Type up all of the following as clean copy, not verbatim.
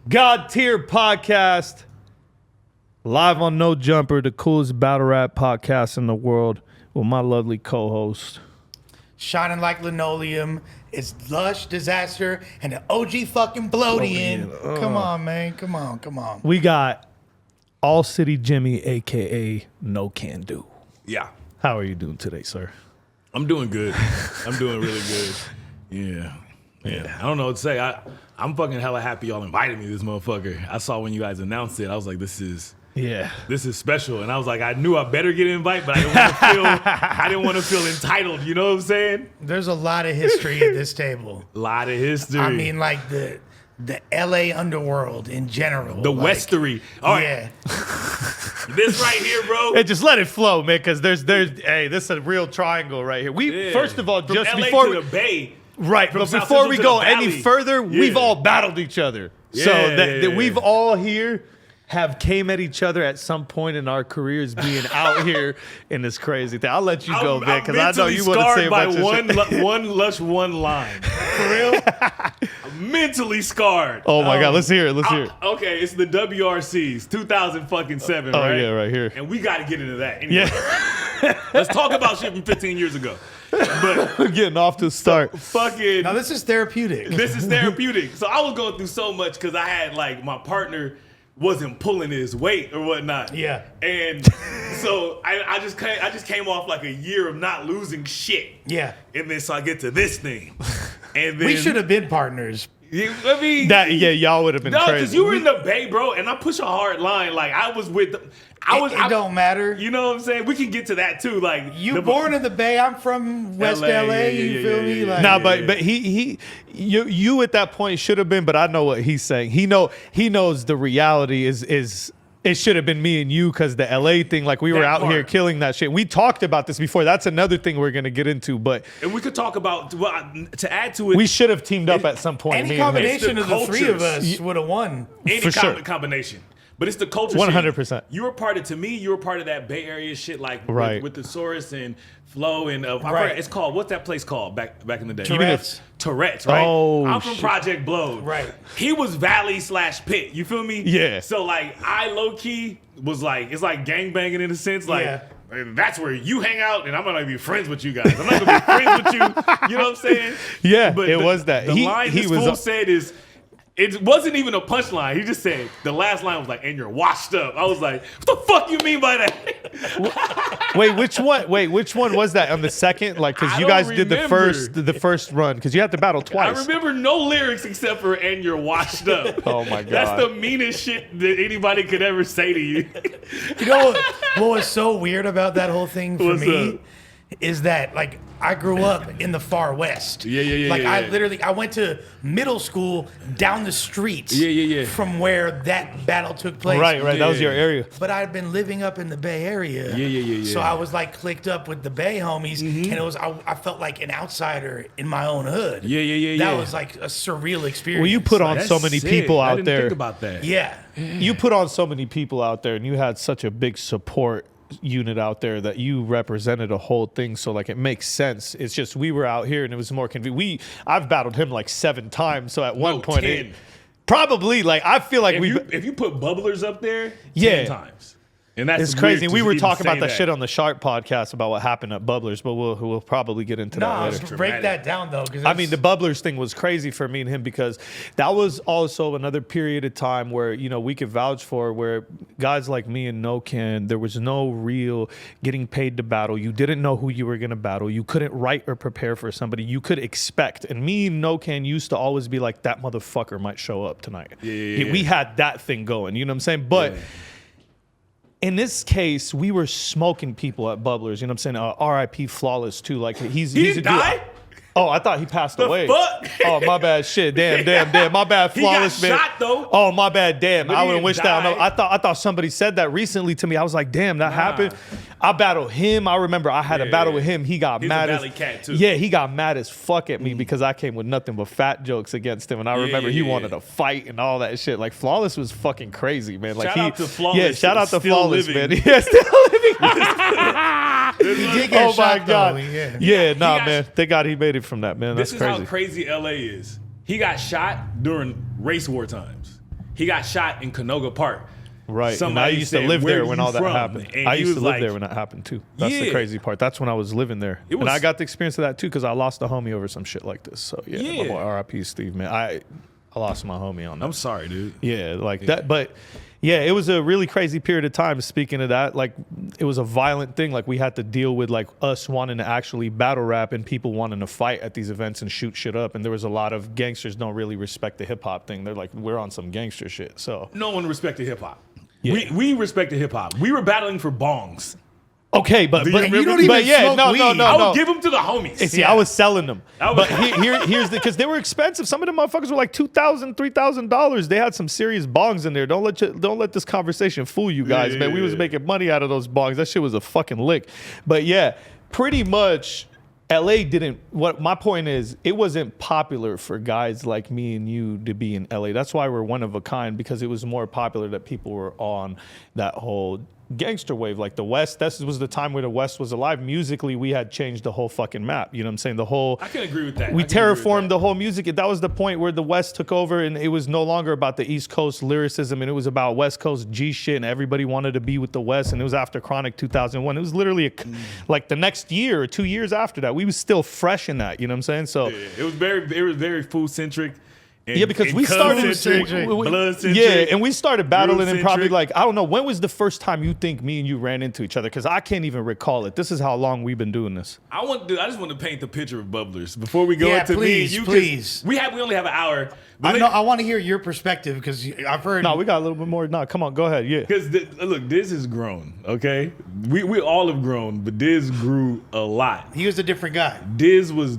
God Tier Podcast, live on No Jumper, the coolest battle rap podcast in the world, with my lovely co-host. Shining like linoleum. It's Lush, Dizaster, and the OG fucking Bloatian. Come on, man. Come on. We got All City Jimmy, a.k.a. NoCanDo. Yeah. How are you doing today, sir? I'm doing good. I'm doing really good. Yeah. I don't know what to say. I'm fucking hella happy y'all invited me to this motherfucker. I saw when you guys announced it. I was like, this is special. And I was like, I knew I better get an invite, but I didn't want to feel entitled. You know what I'm saying? There's a lot of history at this table. A lot of history. I mean, like the LA underworld in general. The Westery. All right. Yeah. This right here, bro. Hey, just let it flow, man, because there's hey, this is a real triangle right here. First of all, From just LA before to the Bay. Right, From but South before Central we to go the any Valley. further, we've all battled each other. So that we all here have came at each other at some point in our careers being out here in this crazy thing. I'll let you go, man, because I know you want to say a bunch of shit. one line. For real? I'm mentally scarred. Oh my God, let's hear it. Okay, it's the WRCs, 2007, Oh right? yeah, right here. And we got to get into that. Anyway. Yeah, Let's talk about shit from 15 years ago. But we're getting off to start. fucking, Now, this is therapeutic. this is therapeutic. So I was going through so much because I had like my partner wasn't pulling his weight or whatnot. Yeah. And so I just came off like a year of not losing shit. Yeah. And then so I get to this thing. And then We should have been partners. I mean, Y'all would have been no, crazy. because you were in the Bay, bro, and I push a hard line. Like I was with, It don't matter. You know what I'm saying? We can get to that too. Like You born in the Bay. I'm from West LA. You feel me? Like, Nah, but you at that point should have been. But I know what he's saying. He knows the reality is it should have been me and you because the LA thing. Like we were That out part. here killing that shit. We talked about this before. That's another thing we're gonna get into. But and we could talk about to add to it. we should have teamed up at some point. any me and him. combination of the three of cultures. us would have won. Any For sure. combination. But it's the culture. 100%. You were part of that Bay Area shit, like Right. with the Source and Flow and Right. it's called, what's that place called back in the day? Tourette's. Tourette's, right? Oh, I'm from shit. Project Blowed. Right. He was Valley/Pit. You feel me? Yeah. So like I low key was like, it's like gangbanging in a sense, like. Yeah. That's where you hang out, and I'm not gonna be friends with you guys. I'm not gonna be friends with you. You know what I'm saying? Yeah, But it was that. The line he this was fool said is, it wasn't even a punchline. He just said, the last line was like, and you're washed up. I was like, what the fuck you mean by that? Wait, which one was that on the second? Like, because I you don't guys did the first run because you had to battle I twice. remember no lyrics except for, and you're washed up. Oh my God. That's the meanest shit that anybody could ever say to you. You know what was so weird about that whole thing for What's me up? is that like I grew up in the far west. Yeah, Like yeah. I went to middle school down the streets. Yeah. From where that battle took place. Right. That was your Yeah. area. But I had been living up in the Bay Area. Yeah. So I was like clicked up with the Bay homies, and it was I felt like an outsider in my own hood. Yeah. That was like a surreal experience. Well, you put on That's so many sick. people I out didn't there. think about that. Yeah. You put on so many people out there, and you had such a big support unit out there that you represented a whole thing. So like it makes sense. It's just we were out here and it was more convenient. I've battled him like 7 times. So at one point, 10. probably like I feel like If you put bubblers up there, Yeah. 10 times. And that's it's crazy. weird We to were even talking about say that shit on the Shark podcast about what happened at Bubblers, but we'll probably get into that No, later. break that down though. I mean, the Bubblers thing was crazy for me and him because that was also another period of time where, you know, we could vouch for where guys like me and NoCan, there was no real getting paid to battle. You didn't know who you were going to battle. You couldn't write or prepare for somebody. You could expect. And me and NoCan used to always be like, that motherfucker might show up tonight. Yeah. We had that thing going. You know what I'm saying? But in this case, we were smoking people at Bubblers. You know what I'm saying? R.I.P. Flawless too. Like he's He a didn't dude. die? Oh, I thought he passed away. fuck? Oh, my bad. Shit. Damn. My bad. He got Flawless, man. shot, though. Oh, my bad. Damn. But I he would have didn't wished that. die. I thought somebody said that recently to me. I was like, damn, that happened. I battled him. I remember I had a battle with him. He got He's mad a as Valley cat, too. Yeah, he got mad as fuck at me because I came with nothing but fat jokes against him. And I remember he wanted to fight and all that shit. Like Flawless was fucking crazy, man. Like Shout out to Flawless. Yeah, shout out to Still Flawless, living. man. Yeah, still living. He did get Oh my shot, God. though. Yeah. Yeah, nah, got- man. Thank God he made it from that, man. That's This is crazy. how crazy LA is. He got shot during race war times. he got shot in Canoga Park. Right. And I used to live there when all that happened. And I used to live like, there when that happened too. That's the crazy part. That's when I was living there. And I got the experience of that too because I lost a homie over some shit like this. So yeah. My boy, R.I.P. Steve, man. I lost my homie on that. I'm sorry, dude. Yeah, like that. But yeah, it was a really crazy period of time. Speaking of that, like it was a violent thing. Like we had to deal with like us wanting to actually battle rap and people wanting to fight at these events and shoot shit up. And there was a lot of gangsters don't really respect the hip hop thing. They're like, we're on some gangster shit. So no one respected hip hop. Yeah. We respected hip hop. We were battling for bongs. Okay, but you don't even smoke weed. I would give them to the homies. See, I was selling them. But here's the, because they were expensive. Some of them motherfuckers were like $2,000, $3,000. They had some serious bongs in there. Don't let this conversation fool you guys, man. We was making money out of those bongs. That shit was a fucking lick. But yeah, pretty much LA didn't, what my point is, it wasn't popular for guys like me and you to be in LA. That's why we're one of a kind, because it was more popular that people were on that whole gangster wave. Like the West, this was the time where the West was alive. Musically, we had changed the whole fucking map. You know what I'm saying? I can agree with that. We terraformed the whole music. That was the point where the West took over, and it was no longer about the East Coast lyricism, and it was about West Coast G shit, and everybody wanted to be with the West, and it was after Chronic 2001. It was literally like the next year or 2 years after that. We was still fresh in that, you know what I'm saying? So it was very food-centric. Because we started blood-centric. Yeah, and we started battling and probably like, I don't know, when was the first time you think me and you ran into each other? Because I can't even recall it. This is how long we've been doing this. I just want to paint the picture of Bubblers before we go into please, me and you. Please. We only have an hour. I want to hear your perspective because I've heard. No, we got a little bit more. No, come on, go ahead. Yeah. Because look, Diz has grown. Okay, we all have grown, but Diz grew a lot. He was a different guy. Diz was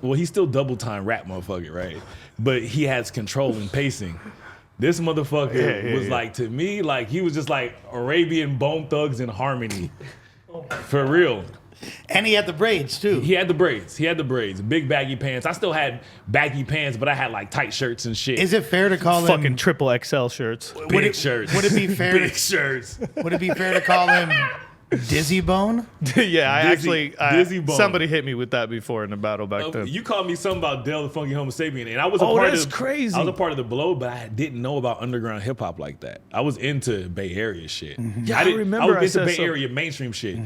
he's still double time rap motherfucker, right? But he has control and pacing. This motherfucker was like, to me, like he was just like Arabian Bone Thugs in Harmony. For real. And he had the braids too. He had the braids. Big baggy pants. I still had baggy pants, but I had like tight shirts and shit. Is it fair to call him fucking triple XL shirts? Big shirts. Would it be fair? Big shirts. Would it be fair to call him Dizzy Bone? Yeah, Dizzy Bone. Somebody hit me with that before in the battle back then. You called me something about Del the Funky Homo Sapien, and I was a part that's of. crazy. I was a part of the Blow, but I didn't know about underground hip hop like that. I was into Bay Area shit. Yeah, I remember. I was into Bay Area mainstream shit,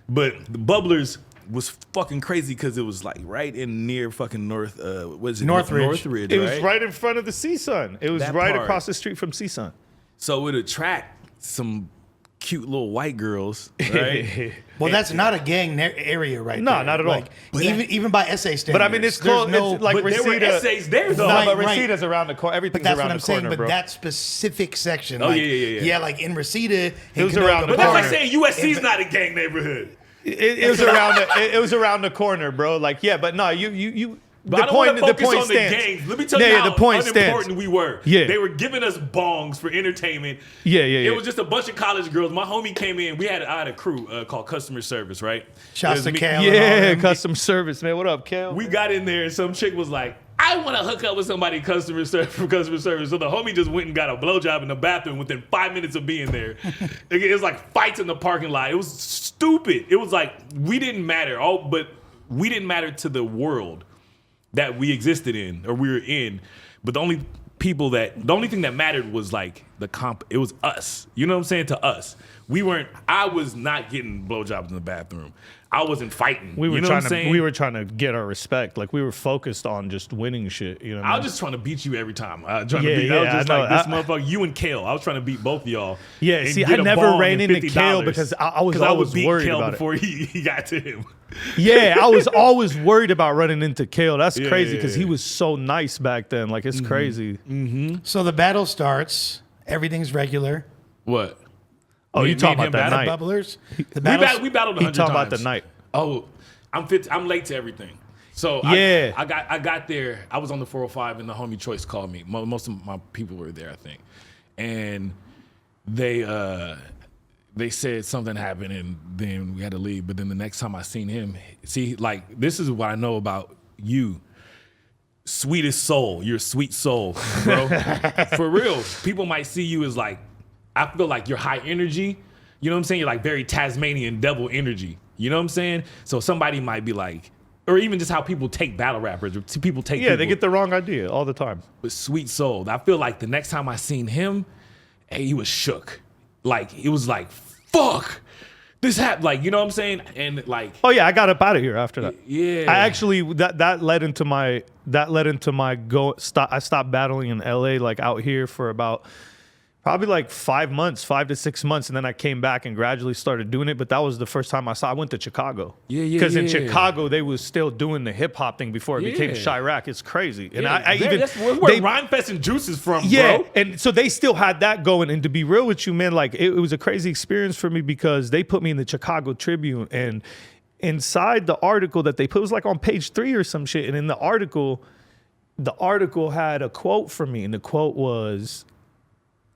but the Bubblers was fucking crazy because it was like right in near fucking Northridge. It was right in front of the CSUN. It was right across the street from CSUN. So it would attract some cute little white girls, right? Well, that's not a gang area right there. No, not at all. Like, even by SA standards. But I mean, it's close. No, it's like but there were Reseda. essays there, though. No, but Right. Reseda's around the corner. Everything's but that's around what I'm the corner, saying. bro. But that specific section. Oh, like, yeah. Yeah, like in Reseda. It was around the But that's corner. like saying USC's not a gang neighborhood. It was around. It was around the corner, bro. Like, yeah, but no, you. But The point focus stands. on the gangs. Let me tell you how the point unimportant stands. we were. Yeah. They were giving us bongs for entertainment. Yeah. It was just a bunch of college girls. My homie came in. I had a crew called Customer Service, right? Shouts to Kale. Yeah, customer service, man. What up, Kale? We got in there and some chick was like, I want to hook up with somebody customer service. So the homie just went and got a blowjob in the bathroom within 5 minutes of being there. It was like fights in the parking lot. It was stupid. It was like we didn't matter. But we didn't matter to the world that we existed in or we were in. But the only thing that mattered was like it was us. You know what I'm saying? To us. I was not getting blowjobs in the bathroom. I wasn't fighting. We were you know what I'm saying? We were trying to get our respect. Like we were focused on just winning shit. You know. I was just trying to beat you every time. I was Yeah, just I know. like this motherfucker. You and Kale. I was trying to beat both of y'all. Yeah. and See, get I a never bong ran and into Kale $50 because I was would always beat worried Kale about before he got to him. Yeah, I was always worried about running into Kale. That's crazy because yeah. he was so nice back then. Like it's crazy. So the battle starts. Everything's regular. What? Oh, you talking about that The night? bubblers. The We battled 100 He times. talking about the night. Oh, I'm late to everything. So Yeah. I got there. I was on the 405 and the homie Choice called me. Most of my people were there, I think, and they said something happened and then we had to leave. But then the next time I seen him, like this is what I know about you. Sweetest soul. You're a sweet soul, bro. For real. People might see you as like, I feel like you're high energy. You know what I'm saying? You're like very Tasmanian devil energy. You know what I'm saying? So somebody might be like, or even just how people take battle rappers, or people take they get the wrong idea all the time. with Sweet Soul. I feel like the next time I seen him, hey, he was shook. Like, it was like, fuck, this happened. Like, you know what I'm saying? And like, Oh yeah, I got up out of here after that. yeah. I actually that led into my I stopped battling in LA, like out here for about probably like 5 to 6 months, and then I came back and gradually started doing it. But that was the first time I went to Chicago. Yeah. Because in Chicago they was still doing the hip hop thing before it became Yeah. Chirac. It's crazy, and Yeah, I even that's where Rhymefest and Juice is from, bro. and so they still had that going. And to be real with you, man, like it was a crazy experience for me because they put me in the Chicago Tribune, and inside the article that they put, it was like on page 3 or some shit, and in the article had a quote from me, and the quote was,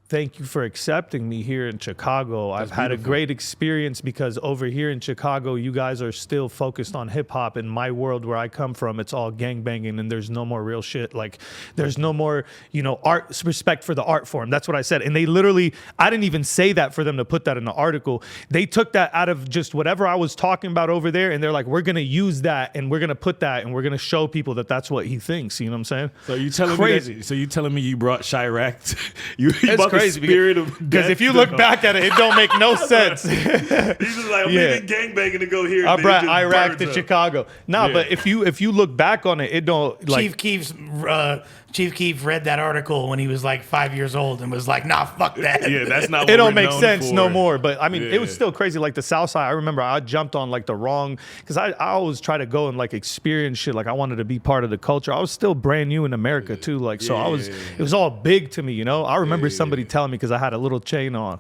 "Thank you for accepting me here in Chicago. I've had a great experience because over here in Chicago, you guys are still focused on hip hop. In my world where I come from, it's all gangbanging and there's no more real shit. Like there's no more, art, respect for the art form." That's what I said. And they literally, I didn't even say that for them to put that in the article. They took that out of just whatever I was talking about over there. And they're like, we're going to use that and we're going to put that and we're going to show people that that's what he thinks. You know what I'm saying? So you telling Crazy. me that, so you telling me you brought Chirac? You brought Crazy the spirit of because if you look back at it, it don't make no sense. He's just like, we did gangbanging to go here. I and brought then it just Iraq burns to up. Chicago. No, Yeah. but if you look back on it, it don't like. Chief Keef read that article when he was like 5 years old and was like, "Nah, fuck that." Yeah, that's not. What It don't we're make known sense for. no more. But I mean, it was Yeah. still crazy. Like the South Side, I remember I jumped on like the wrong, because I always try to go and like experience shit. Like I wanted to be part of the culture. I was still brand new in America too. Like so, it was all big to me. I remember somebody telling me because I had a little chain on,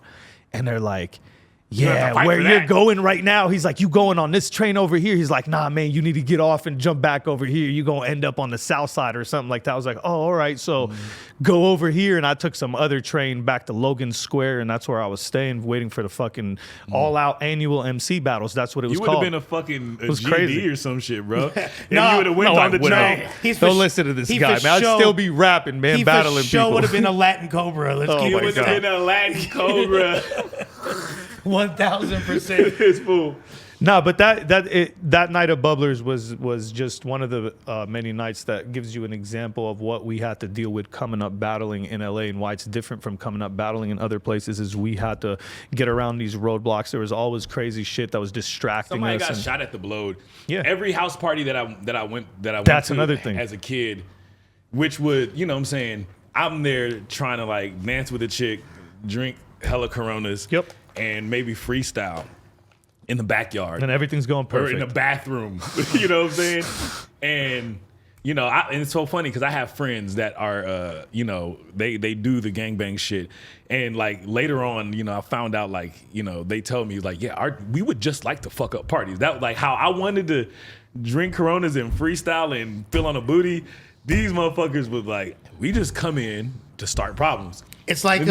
and they're like, have to "Yeah, fight where for you're that." going right now." He's like, "You going on this train over here?" He's like, "Nah, man, you need to get off and jump back over here. You're going to end up on the South Side or something like that." I was like, "Oh, all right." So go over here. And I took some other train back to Logan Square. And that's where I was staying, waiting for the fucking all out annual MC battles. That's what it was You would have called. been a fucking was GD crazy. or some shit, bro. No, you would have went no, I on the wouldn't. train. No, he's for Don't sh- listen to this he guy, for man. I'd show- still be rapping, man, He battling for sure people. would have been a Latin Cobra. Let's Oh keep my You it would have God. been a Latin Cobra. 1000%. This fool. No, but that night of Bubblers was just one of the many nights that gives you an example of what we had to deal with coming up battling in LA, and why it's different from coming up battling in other places. Is we had to get around these roadblocks. There was always crazy shit that was distracting Somebody us. got and- shot at the Blowed. Yeah. Every house party that I went That's to another thing. as a kid, which would, you know what I'm saying, I'm there trying to like dance with a chick, drink hella Coronas, Yep. and maybe freestyle in the backyard. and everything's going or perfect. in the bathroom. You know what I'm saying? And and it's so funny because I have friends that are they do the gangbang shit. And like later on, I found out like, they told me like, yeah, we would just like to fuck up parties. That like how I wanted to drink Coronas and freestyle and fill on a booty. These motherfuckers would like, we just come in to start problems. It's like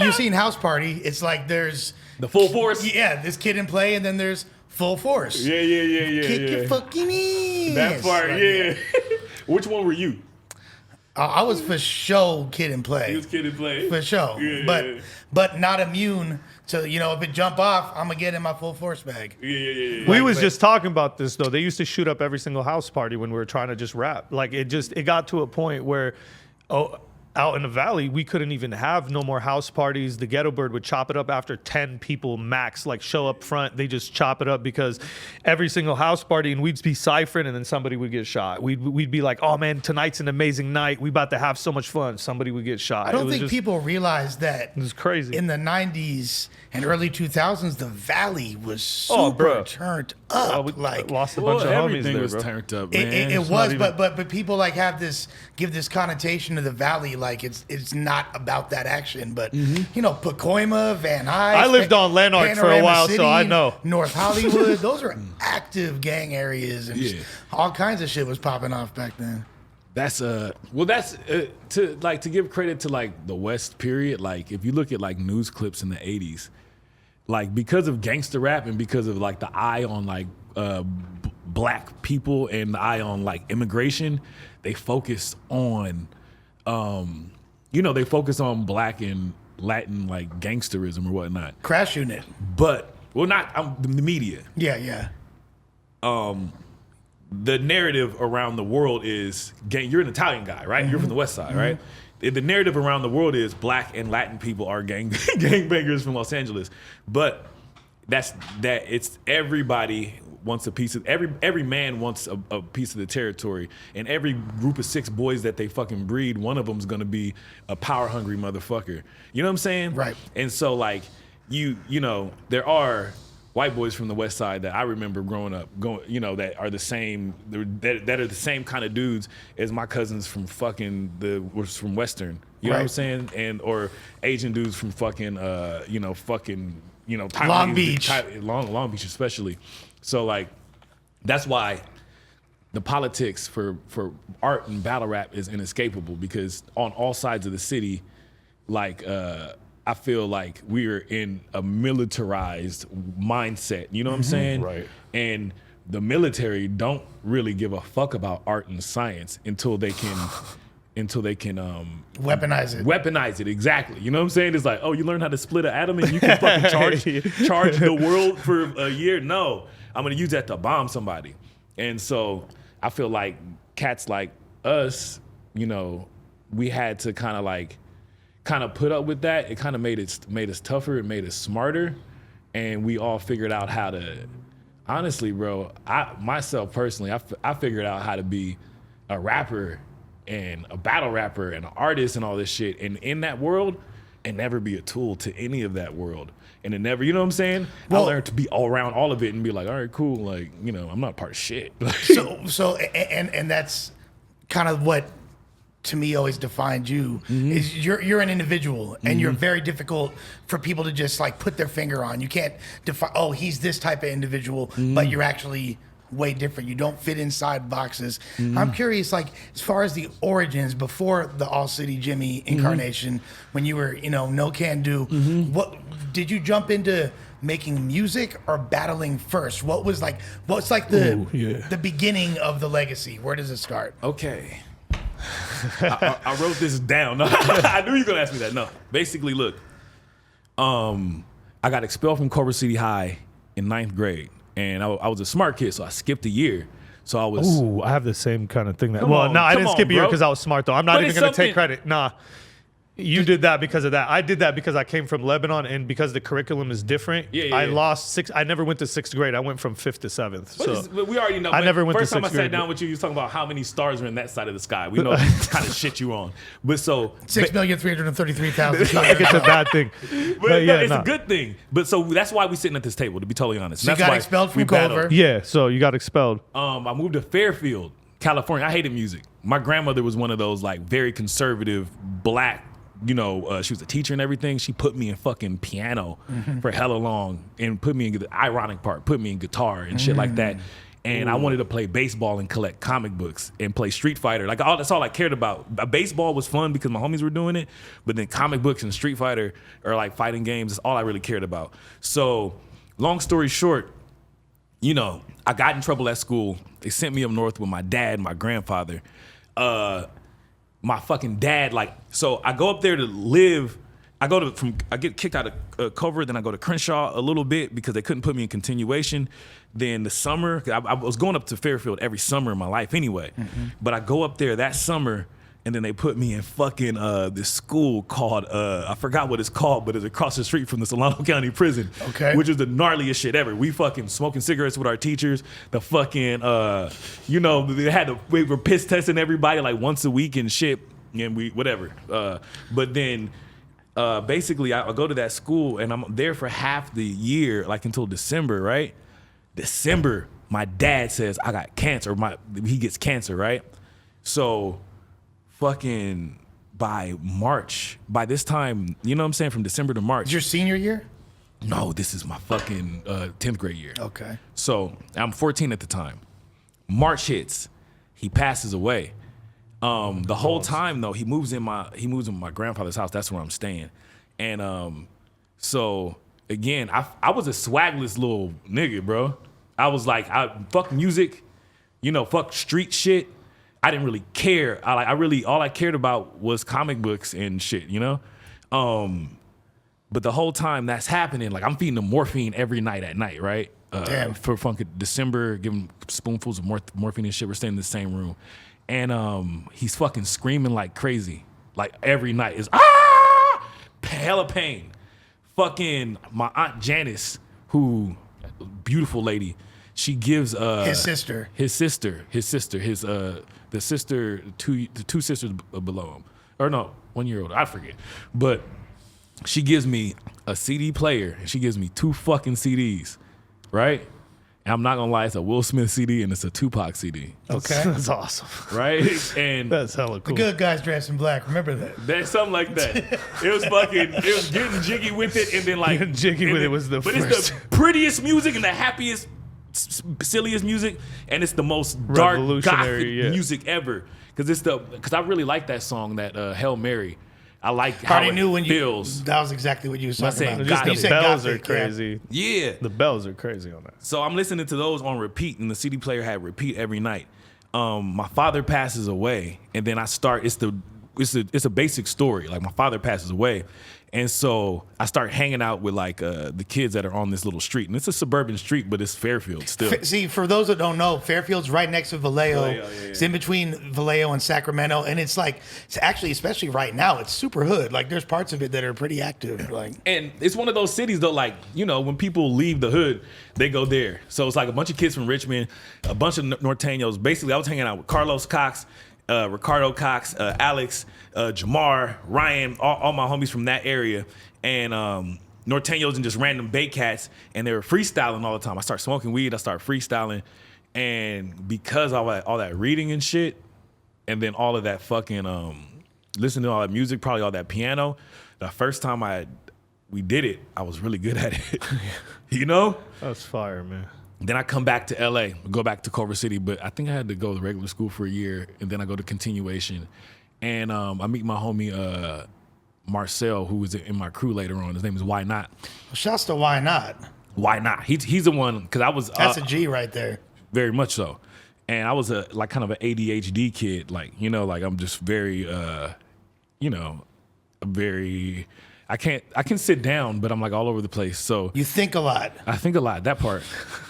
you've seen House Party. It's like there's The full force. yeah, this kid in play, and then there's full force. Yeah. Kick your fucking ass. That part, Like, yeah. Which one were you? I was for sure kid in play. You was kid and play. For sure. Yeah. But not immune to, if it jump off, I'm going to get in my full force bag. Yeah. We was just talking about this though. They used to shoot up every single house party when we were trying to just rap. Like it got to a point where, out in the valley, we couldn't even have no more house parties. The Ghetto Bird would chop it up after 10 people max, like show up front. They just chop it up because every single house party, and we'd be ciphering, and then somebody would get shot. We'd be like, "Oh man, tonight's an amazing night. We about to have so much fun." Somebody would get shot. I don't think people realize that It was crazy. in the 90s and early 2000s, the valley was Oh, super bro. turned up. We like lost a bunch of homies everything there, was bro. turned up, It, man. it, it It's was, not even- but people like give this connotation to the valley, like it's not about that action. But Pacoima, Van Nuys. I lived on Lanark for a Panorama while, so I know. North Hollywood. Those are active gang areas, and Yeah. all kinds of shit was popping off back then. That's to give credit to like the West period. Like if you look at like news clips in the 80s, like because of gangster rap and because of like the eye on like black people and the eye on like immigration, they focused on they focus on black and Latin like gangsterism or whatnot. Crash Unit. But not the media. Yeah. the narrative around the world is you're an Italian guy, right? You're from the West Side, right? The narrative around the world is Black and Latin people are gangbangers from Los Angeles, but it's everybody wants a piece of every man wants a piece of the territory, and every group of 6 boys that they fucking breed, one of them's gonna be a power hungry motherfucker. You know what I'm saying? Right. And so like you know there are white boys from the West Side that I remember growing up, that are the same, that are the same kind of dudes as my cousins from was from Western. You know what I'm saying? And or Asian dudes from fucking Long Beach. Long Beach especially. So like that's why the politics for art and battle rap is inescapable, because on all sides of the city, like I feel like we're in a militarized mindset. You know what I'm saying? Right. And the military don't really give a fuck about art and science until they can Weaponize it. Weaponize it, exactly. You know what I'm saying? It's like, oh, you learn how to split an atom and you can fucking charge the world for a year? No, I'm gonna use that to bomb somebody. And so I feel like cats like us, we had to kind of put up with that. It kind of made us tougher. It made us smarter, and we all figured out how to. Honestly, bro, myself personally, I figured out how to be a rapper and a battle rapper and an artist and all this shit, and in that world, and never be a tool to any of that world, and it never, you know what I'm saying? Well, I learned to be all around all of it and be like, all right, cool, like, I'm not part of shit. so that's kind of what, to me, always defined you, is you're an individual, and you're very difficult for people to just like put their finger on. You can't define, oh, he's this type of individual, but you're actually way different. You don't fit inside boxes. I'm curious, like, as far as the origins before the All City Jimmy incarnation, when you were, NoCanDo, what did you jump into making music or battling first? What's like the beginning of the legacy? Where does it start? Okay. I wrote this down. I knew you were gonna ask me that. No, basically, look, I got expelled from Culver City High in 9th grade, and I was a smart kid, so I skipped a year. So I was. Ooh, I have the same kind of thing. I didn't skip a year because I was smart though. I'm not even gonna take credit. Nah. You did that because of that. I did that because I came from Lebanon, and because the curriculum is different. I lost 6. I never went to 6th grade. I went from 5th to 7th. But we already know. I never went to 6th grade. First time I sat down with you, you was talking about how many stars are in that side of the sky. We know the kind of shit you on. But so 6,333,000. Like it's a bad thing. But yeah, it's a good thing. But so that's why we sitting at this table, to be totally honest. So you got expelled from Culver. Yeah, so you got expelled. I moved to Fairfield, California. I hated music. My grandmother was one of those like very conservative Black. She was a teacher and everything. She put me in fucking piano for hella long, and put me in the ironic part, put me in guitar and shit like that. And I wanted to play baseball and collect comic books and play Street Fighter. Like that's all I cared about. Baseball was fun because my homies were doing it, but then comic books and Street Fighter or like fighting games is all I really cared about. So long story short, I got in trouble at school. They sent me up north with my dad and my grandfather. My fucking dad, so I go up there to live. I get kicked out of Culver, then I go to Crenshaw a little bit because they couldn't put me in continuation. Then the summer, I was going up to Fairfield every summer in my life anyway. But I go up there that summer, and then they put me in fucking this school called, I forgot what it's called, but it's across the street from the Solano County Prison. Okay. Which is the gnarliest shit ever. We fucking smoking cigarettes with our teachers. The fucking, we were piss testing everybody like once a week and shit, and we, whatever. But then basically I go to that school, and I'm there for half the year, like until December, right? December, my dad says I got cancer, he gets cancer, right? So fucking by March, by this time, you know what I'm saying, from December to March. Your senior year? No, this is my fucking 10th grade year. Okay. So I'm 14 at the time. March hits, he passes away. The whole time though, he moves in my grandfather's house. That's where I'm staying. And so again, I was a swagless little nigga, bro. I was like, fuck music, fuck street shit. I didn't really care. all I cared about was comic books and shit, But But the whole time that's happening, like I'm feeding them morphine every night at night, right? Damn. For fucking December, giving spoonfuls of morphine and shit. We're staying in the same room. And he's fucking screaming like crazy. Like every night is hella pain. Fucking my Aunt Janice, who beautiful lady, she gives the two sisters below him. Or no, 1 year old, I forget. But she gives me a CD player and she gives me 2 fucking CDs, right? And I'm not gonna lie, it's a Will Smith CD and it's a Tupac CD. Okay. That's awesome. Right? And That's hella cool. The good guys dressed in black. Remember that. that's something like that. It was getting jiggy with it, and then like Getting jiggy with it was the but first. it's the prettiest music and the happiest, silliest music, and it's the most dark Revolutionary, gothic yeah. music ever. Because I really like that song, that Hail Mary. I like how Already it knew when feels. that was exactly what you was talking saying about. God, the you said bells are gothic, yeah. crazy. Yeah. The bells are crazy on that. So I'm listening to those on repeat, and the CD player had repeat every night. My father passes away, and then I start. It's a basic story. Like my father passes away, and so I start hanging out with like the kids that are on this little street, and it's a suburban street, but it's Fairfield still. See, for those that don't know, Fairfield's right next to Vallejo. Yeah. It's in between Vallejo and Sacramento, and it's like, it's actually, especially right now, it's super hood. Like, there's parts of it that are pretty active. Like, And it's one of those cities though, like, you know, when people leave the hood, they go there. So it's like a bunch of kids from Richmond, a bunch of Norteños. Basically, I was hanging out with Carlos Cox, Ricardo Cox, Alex, Jamar, Ryan, all my homies from that area. And Norteños and just random Bay Cats. And they were freestyling all the time. I started smoking weed, I started freestyling. And because all that reading and shit, and then all of that fucking listening to all that music, probably all that piano, the first time we did it, I was really good at it. You know? That's fire, man. Then I come back to LA, go back to Culver City, but I think I had to go to regular school for a year, and then I go to continuation. And I meet my homie Marcel, who was in my crew later on. His name is Why Not. shouts to Why Not? Why Not? He's the one, because I was... That's a G right there. Very much so. And I was like kind of an ADHD kid, like, you know, like I'm just very, you know, very... I can sit down, but I'm like all over the place. So You think a lot. I think a lot, that part.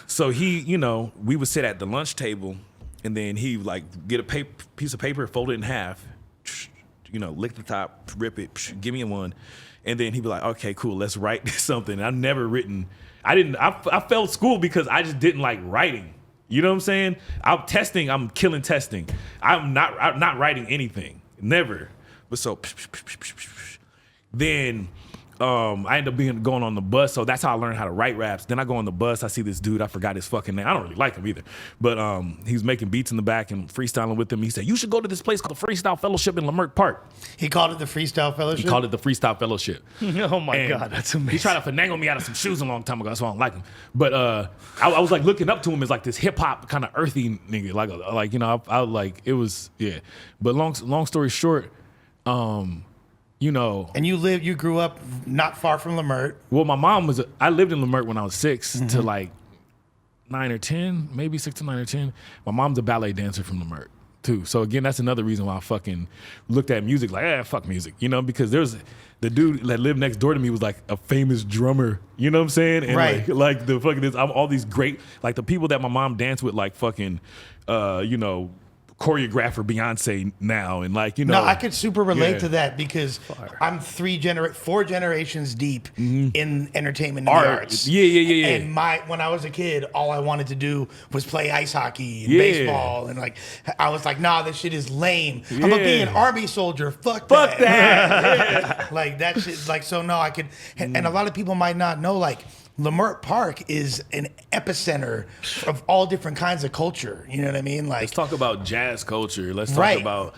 So he, you know, we would sit at the lunch table, and then he like get a piece of paper, fold it in half, you know, lick the top, rip it, give me one, and then he'd be like, okay, cool, let's write something. I've never written. I failed school because I just didn't like writing. You know what I'm saying? I'm killing testing. I'm not writing anything, never. But so. Then I end up going on the bus, so that's how I learned how to write raps. Then I go on the bus, I see this dude, I forgot his fucking name. I don't really like him either. But he was making beats in the back and freestyling with them. He said, you should go to this place called the Freestyle Fellowship in Leimert Park. He called it the Freestyle Fellowship? He called it the Freestyle Fellowship. Oh my And God, that's amazing. He tried to finagle me out of some shoes a long time ago. That's why I don't like him. But I was like looking up to him as like this hip hop kind of earthy nigga. Like you know, I like it was, yeah. But long story short, you know. And you grew up not far from Leimert. Well, my mom I lived in Leimert when I was 6 to like 9 or 10, maybe 6 to 9 or 10. My mom's a ballet dancer from Leimert too. So again, that's another reason why I fucking looked at music like, fuck music, you know, because there's the dude that lived next door to me was like a famous drummer, you know what I'm saying? And right. like the fucking, all these great, like the people that my mom danced with, like fucking, you know, choreographer Beyonce now, and like, you know. No, I could super relate to that because I'm 4 generations deep in entertainment and the arts. Yeah. And when I was a kid, all I wanted to do was play ice hockey and baseball, and like I was like, nah, this shit is lame. I'm gonna be an army soldier. Fuck that. Yeah. Like that shit. Like so, no, I could. And a lot of people might not know, like, Leimert Park is an epicenter of all different kinds of culture. You know what I mean? Like, let's talk about jazz culture. Let's talk about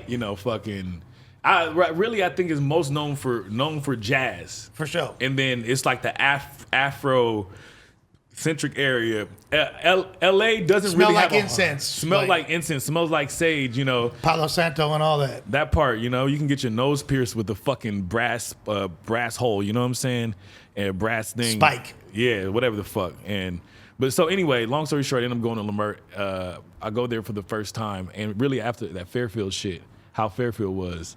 you know, fucking. I think is most known for jazz for sure. And then it's like the Afro centric area. L.A. doesn't smell really like have incense. Smell like incense. Smells like sage. You know, Palo Santo and all that. That part. You know, you can get your nose pierced with a fucking brass hole. You know what I'm saying? And a brass thing. Spike. Yeah, whatever the fuck. But so anyway, long story short, I ended up going to Leimert. I go there for the first time, and really after that Fairfield shit, how Fairfield was,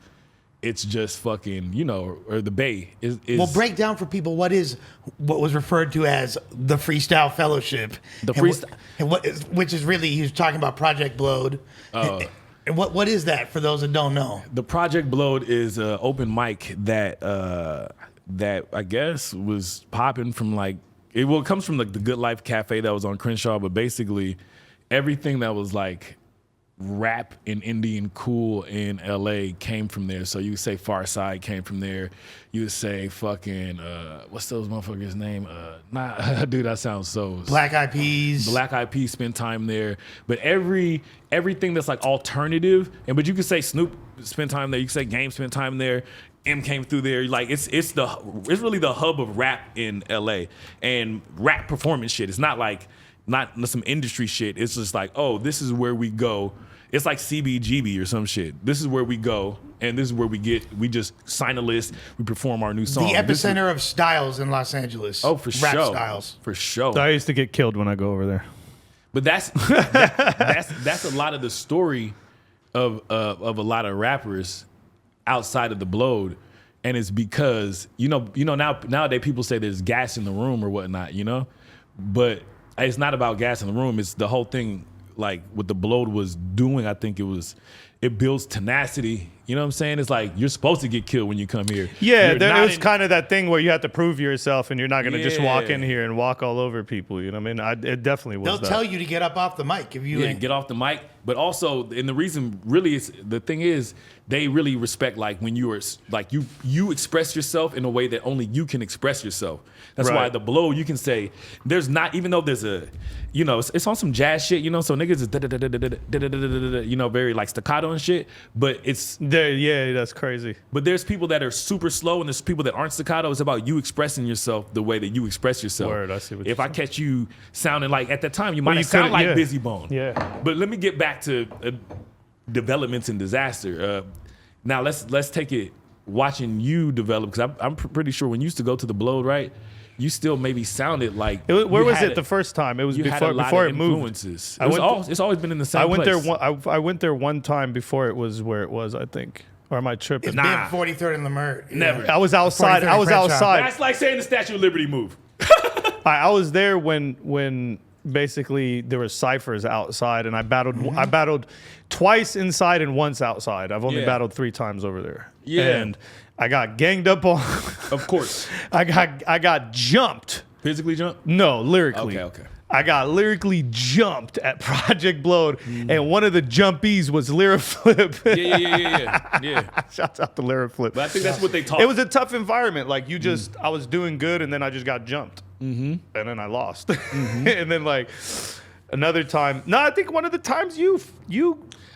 it's just fucking, you know, or the Bay is Well, break down for people what was referred to as the Freestyle Fellowship. The freestyle, which is really, he was talking about Project Blowed. And what is that for those that don't know? The Project Blowed is an open mic that that I guess was popping from like it comes from like the Good Life Cafe that was on Crenshaw, but basically everything that was like rap and indie and cool in LA came from there. So you would say Far Side came from there. You would say fucking what's those motherfuckers' name? Dude, that sounds so Black Eyed Peas. Black Eyed Peas spent time there. But everything that's like alternative, but you could say Snoop spent time there. You could say Game spent time there. M came through there. Like it's really the hub of rap in LA and rap performance shit. It's not some industry shit. It's just like, oh, this is where we go. It's like CBGB or some shit. This is where we go, and this is where we just sign a list, we perform our new song. The epicenter of styles in Los Angeles. Oh, for rap sure. styles. For sure. I used to get killed when I go over there. But that's a lot of the story of a lot of rappers outside of the Blowed. And it's because, nowadays people say there's gas in the room or whatnot, but it's not about gas in the room. It's the whole thing, like what the Blowed was doing. I think it builds tenacity. You know what I'm saying? It's like you're supposed to get killed when you come here. Yeah, there was kind of that thing where you have to prove yourself, and you're not going to just walk in here and walk all over people. You know what I mean? It definitely was. They'll tell you to get up off the mic if you get off the mic. But also, and the reason really is the thing is they really respect like when you are like you express yourself in a way that only you can express yourself. That's why the Blow you can say there's not, even though there's a, it's on some jazz shit, so niggas is very like staccato and shit, but it's there. Yeah, that's crazy. But there's people that are super slow and there's people that aren't staccato. It's about you expressing yourself the way that you express yourself. Word, I see what if I catch you sounding like at the time you might sound like Busy Bone. Yeah. But let me get back to developments in Dizaster. Now let's take it watching you develop, because I'm pretty sure when you used to go to the Blowed, right? You still maybe sounded like where was it the first time? It was before it moved. It's always been in the same place. I went there one time before it was where it was, I think. Or am I tripping? It's been 43rd in Leimert. Never. I was outside. That's like saying the Statue of Liberty move. I was there when basically there were ciphers outside, and I battled twice inside and once outside. I've only battled 3 times over there. Yeah. And I got ganged up on. Of course. I got jumped. Physically jumped? No, lyrically. Okay. I got lyrically jumped at Project Blowed, and one of the jumpies was Lyric Flip. Yeah. Shouts out to Lyric Flip. But I think that's what they taught. It was a tough environment. Like I was doing good, and then I just got jumped, and then I lost, and then like another time. No, I think one of the times you.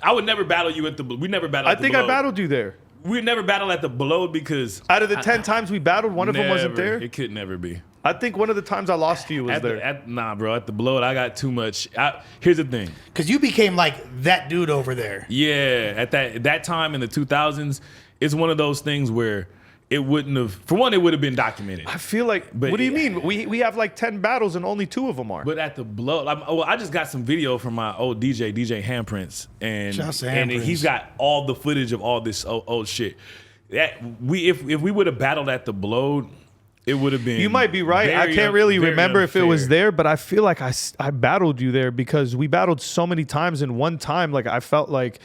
I would never battle you at the. We never battled. I think I battled you there. We never battled at the Blowed because out of the 10 times we battled, one of them wasn't there. It could never be. I think one of the times I lost to you was there. Nah, bro. At the Blowed, I got too much. Here's the thing. Because you became like that dude over there. Yeah. At that time in the 2000s, it's one of those things where it wouldn't have. For one, it would have been documented. I feel like. What do you mean? We have like 10 battles and only 2 of them are. But at the Blowed, I just got some video from my old DJ Handprints, and he's got all the footage of all this old shit. If we would have battled at the Blowed, it would have been. You might be right. I can't really remember if it was there, but I feel like I battled you there because we battled so many times, and one time, like I felt like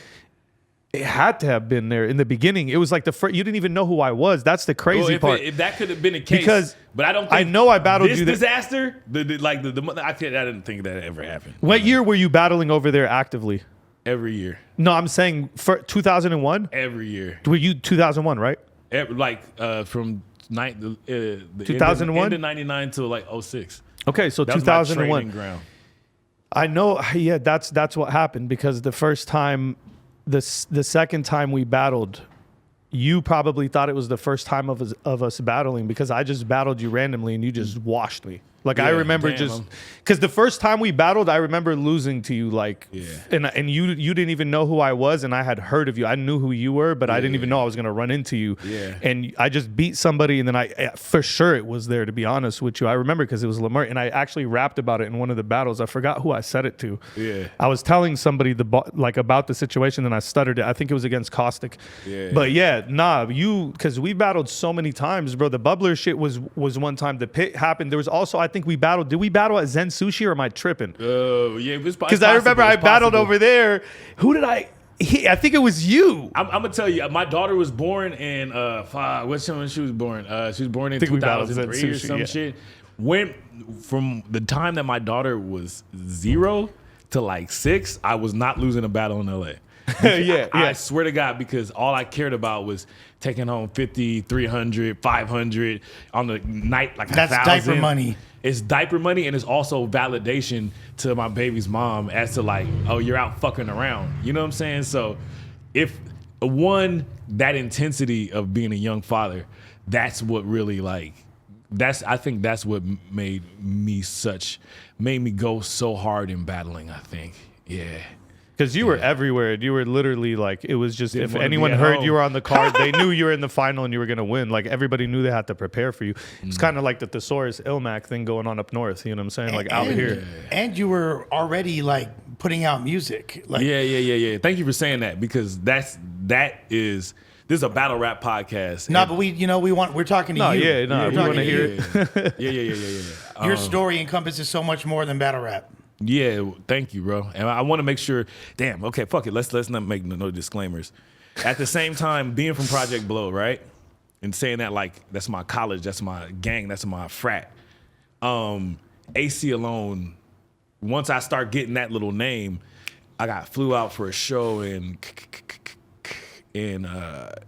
it had to have been there in the beginning. It was like you didn't even know who I was. That's the crazy part. If that could have been a case, because but I don't. Think I know I battled you. Dizaster, I didn't think that ever happened. What year were you battling over there actively? Every year. No, I'm saying for 2001. Every year. Were you 2001, right? From 2001 end of 99 to like 06. Okay, so that 2001. was my training ground. I know. Yeah, that's what happened, because the first time, the second time we battled, you probably thought it was the first time of us battling, because I just battled you randomly and you just washed me. Like I remember just because the first time we battled, I remember losing to you. Like, and you didn't even know who I was, and I had heard of you. I knew who you were, but I didn't even know I was gonna run into you. Yeah. And I just beat somebody, and then I for sure it was there. To be honest with you, I remember because it was Lamar, and I actually rapped about it in one of the battles. I forgot who I said it to. Yeah. I was telling somebody about the situation, and I stuttered it. I think it was against Caustic. Yeah. But because we battled so many times, bro. The bubbler shit was one time. The pit happened. There was also, I think we battled. Did we battle at Zen Sushi or am I tripping? Yeah, because I remember I battled over there. Who did I? I think it was you. I'm gonna tell you, my daughter was born in what's when she was born? She was born in 2003 or some shit. Went from the time that my daughter was 0 to like 6, I was not losing a battle in LA. I swear to God, because all I cared about was taking home 50, 300, 500 on the night, like that's 1,000. diaper money. It's diaper money, and it's also validation to my baby's mom as to like, oh, you're out fucking around. You know what I'm saying? So if that intensity of being a young father, that's what really I think that's what made me go so hard in battling, I think. Yeah. Because you were everywhere. You were literally like, it was just, if anyone heard you were on the card, they knew you were in the final and you were going to win. Like everybody knew they had to prepare for you. It's kind of like the Thesaurus Ilmac thing going on up north. You know what I'm saying? Like out here. And you were already like putting out music. Like, yeah. Thank you for saying that, because this is a battle rap podcast. No, but we're talking to you. We want to hear it. Yeah. Your story encompasses so much more than battle rap. Yeah, thank you, bro. And I want to make sure. Damn. Okay, fuck it. Let's not make no disclaimers. At the same time, being from Project Blow, right, and saying that like that's my college, that's my gang, that's my frat. AC alone. Once I start getting that little name, I flew out for a show in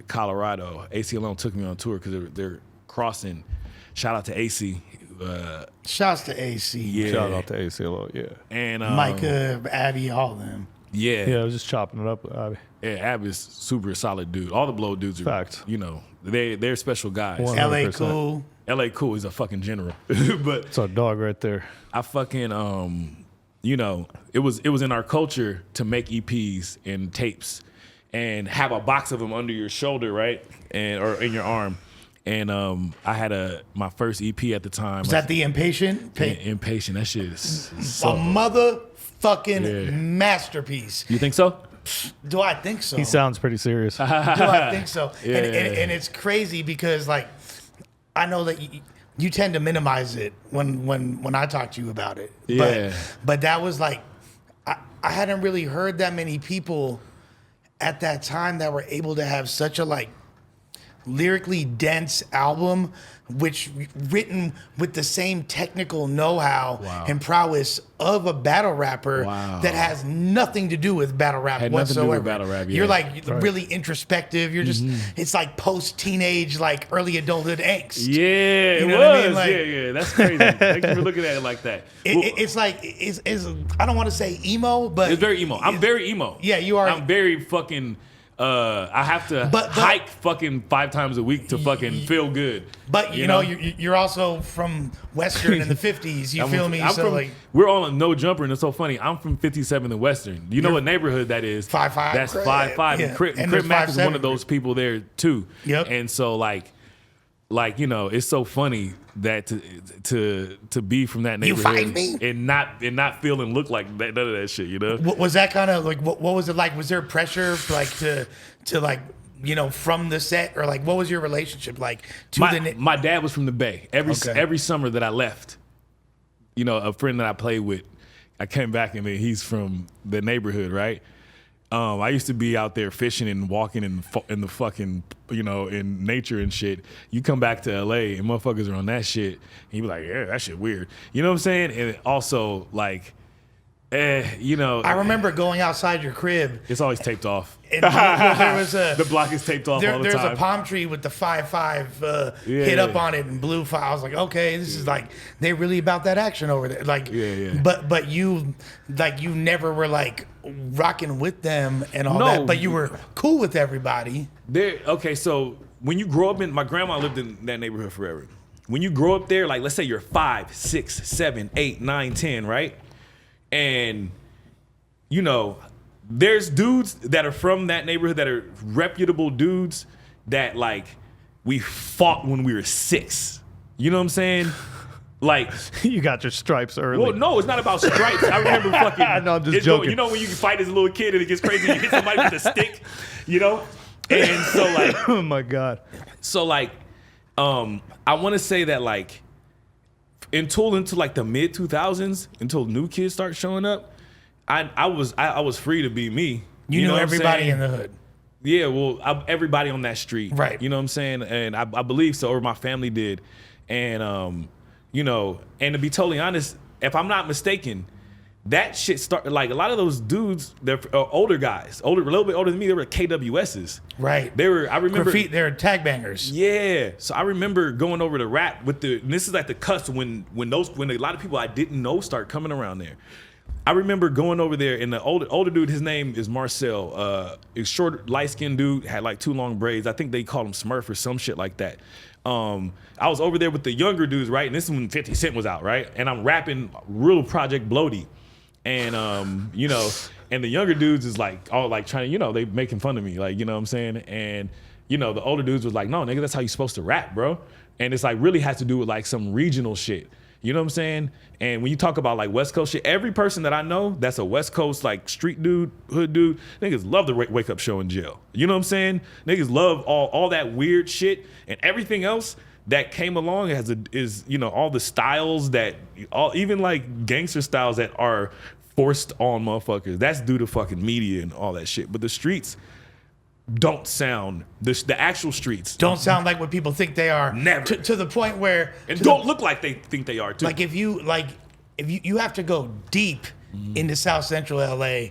Colorado. AC alone took me on tour because they're crossing. Shout out to AC. Shouts to AC. Yeah. Shout out to AC alone. Yeah. And Micah, Abby, all of them. Yeah. Yeah, I was just chopping it up with Abby. Yeah, Abby's super solid dude. All the Blow dudes are, Fact. They're special guys. 100%. LA Cool is a fucking general. But it's our dog right there. I fucking it was in our culture to make EPs and tapes and have a box of them under your shoulder, right? Or in your arm. And I had my first EP at the time. Was that the Impatient? Impatient. That shit is a motherfucking masterpiece. You think so? Do I think so? He sounds pretty serious. Do I think so? Yeah. And it's crazy because like I know that you tend to minimize it when I talk to you about it. Yeah. But that was like I hadn't really heard that many people at that time that were able to have such a like lyrically dense album, which written with the same technical know-how and prowess of a battle rapper that has nothing to do with battle rap whatsoever. Battle rap, yeah. You're like really introspective. You're just it's like post-teenage, like early adulthood angst. Yeah, you know what I mean? Like, yeah, that's crazy. Thank you for looking at it like that. It's like it's I don't want to say emo, but it's very emo. I'm very emo. Yeah, you are. I'm very fucking. I have to hike fucking 5 times a week to fucking feel good. But you know, you're also from Western in the 50s. You feel me? We're all on No Jumper, and it's so funny. I'm from 57th and Western. You know what neighborhood that is? 5-5. That's 5-5. Yeah. And Crip Mac is one of those people there too. Yep. And so like it's so funny that to be from that neighborhood and not feel and look like that, none of that shit, Was that kind of like what was it like? Was there pressure like to like from the set, or like what was your relationship like to my dad was from the Bay. Every summer that I left, a friend that I played with, I came back and he's from the neighborhood, right? I used to be out there fishing and walking in the fucking, in nature and shit. You come back to LA and motherfuckers are on that shit. And you be like, yeah, that shit weird. You know what I'm saying? And also, like, I remember going outside your crib. It's always taped off. And there was the block is taped off all the time. There's a palm tree with the 5-5 hit up on it and blue 5. I was like, okay, this is like they really about that action over there. Like, But you never were like rocking with them and all that. But you were cool with everybody. Okay, so when you grow up my grandma lived in that neighborhood forever. when you grow up there, like let's say you're 5, 6, 7, 8, 9, 10, right? And you know, there's dudes that are from that neighborhood that are reputable dudes that like we fought when we were 6. You know what I'm saying? Like you got your stripes early. Well, no, it's not about stripes. I remember fucking. No, I'm just joking. You know when you fight as a little kid and it gets crazy, you hit somebody with a stick, you know? And so like, oh my God. So like, I want to say that like, into like the mid 2000s, until new kids start showing up, I was free to be me. You know everybody in the hood. Yeah, well, everybody on that street, right? You know what I'm saying, and I believe so, or my family did, and you know, and to be totally honest, if I'm not mistaken, that shit started like a lot of those dudes. They're older guys, a little bit older than me. They were KWSs, right? They were. I remember they were tag bangers. Yeah, so I remember going over to rap with and this is like the cusp when a lot of people I didn't know start coming around there. I remember going over there, and the older dude, his name is Marcel. A short, light-skinned dude, had like 2 long braids. I think they called him Smurf or some shit like that. I was over there with the younger dudes, right? And this is when 50 Cent was out, right? And I'm rapping Real Project Bloody. And, you know, and the younger dudes is like, all like trying to, you know, they making fun of me, like, you know what I'm saying? And, you know, the older dudes was like, no, nigga, that's how you supposed to rap, bro. And it's like really has to do with like some regional shit. You know what I'm saying? And when you talk about like West Coast shit, every person that I know that's a West Coast like street dude, hood dude, niggas love the wake up show in jail. You know what I'm saying? Niggas love all that weird shit, and everything else that came along is you know, all the styles that even like gangster styles that are forced on motherfuckers. That's due to fucking media and all that shit. But the streets don't sound the actual streets don't sound like what people think they are. Never to the point where don't look like they think they are too. Like if you have to go deep into South Central LA,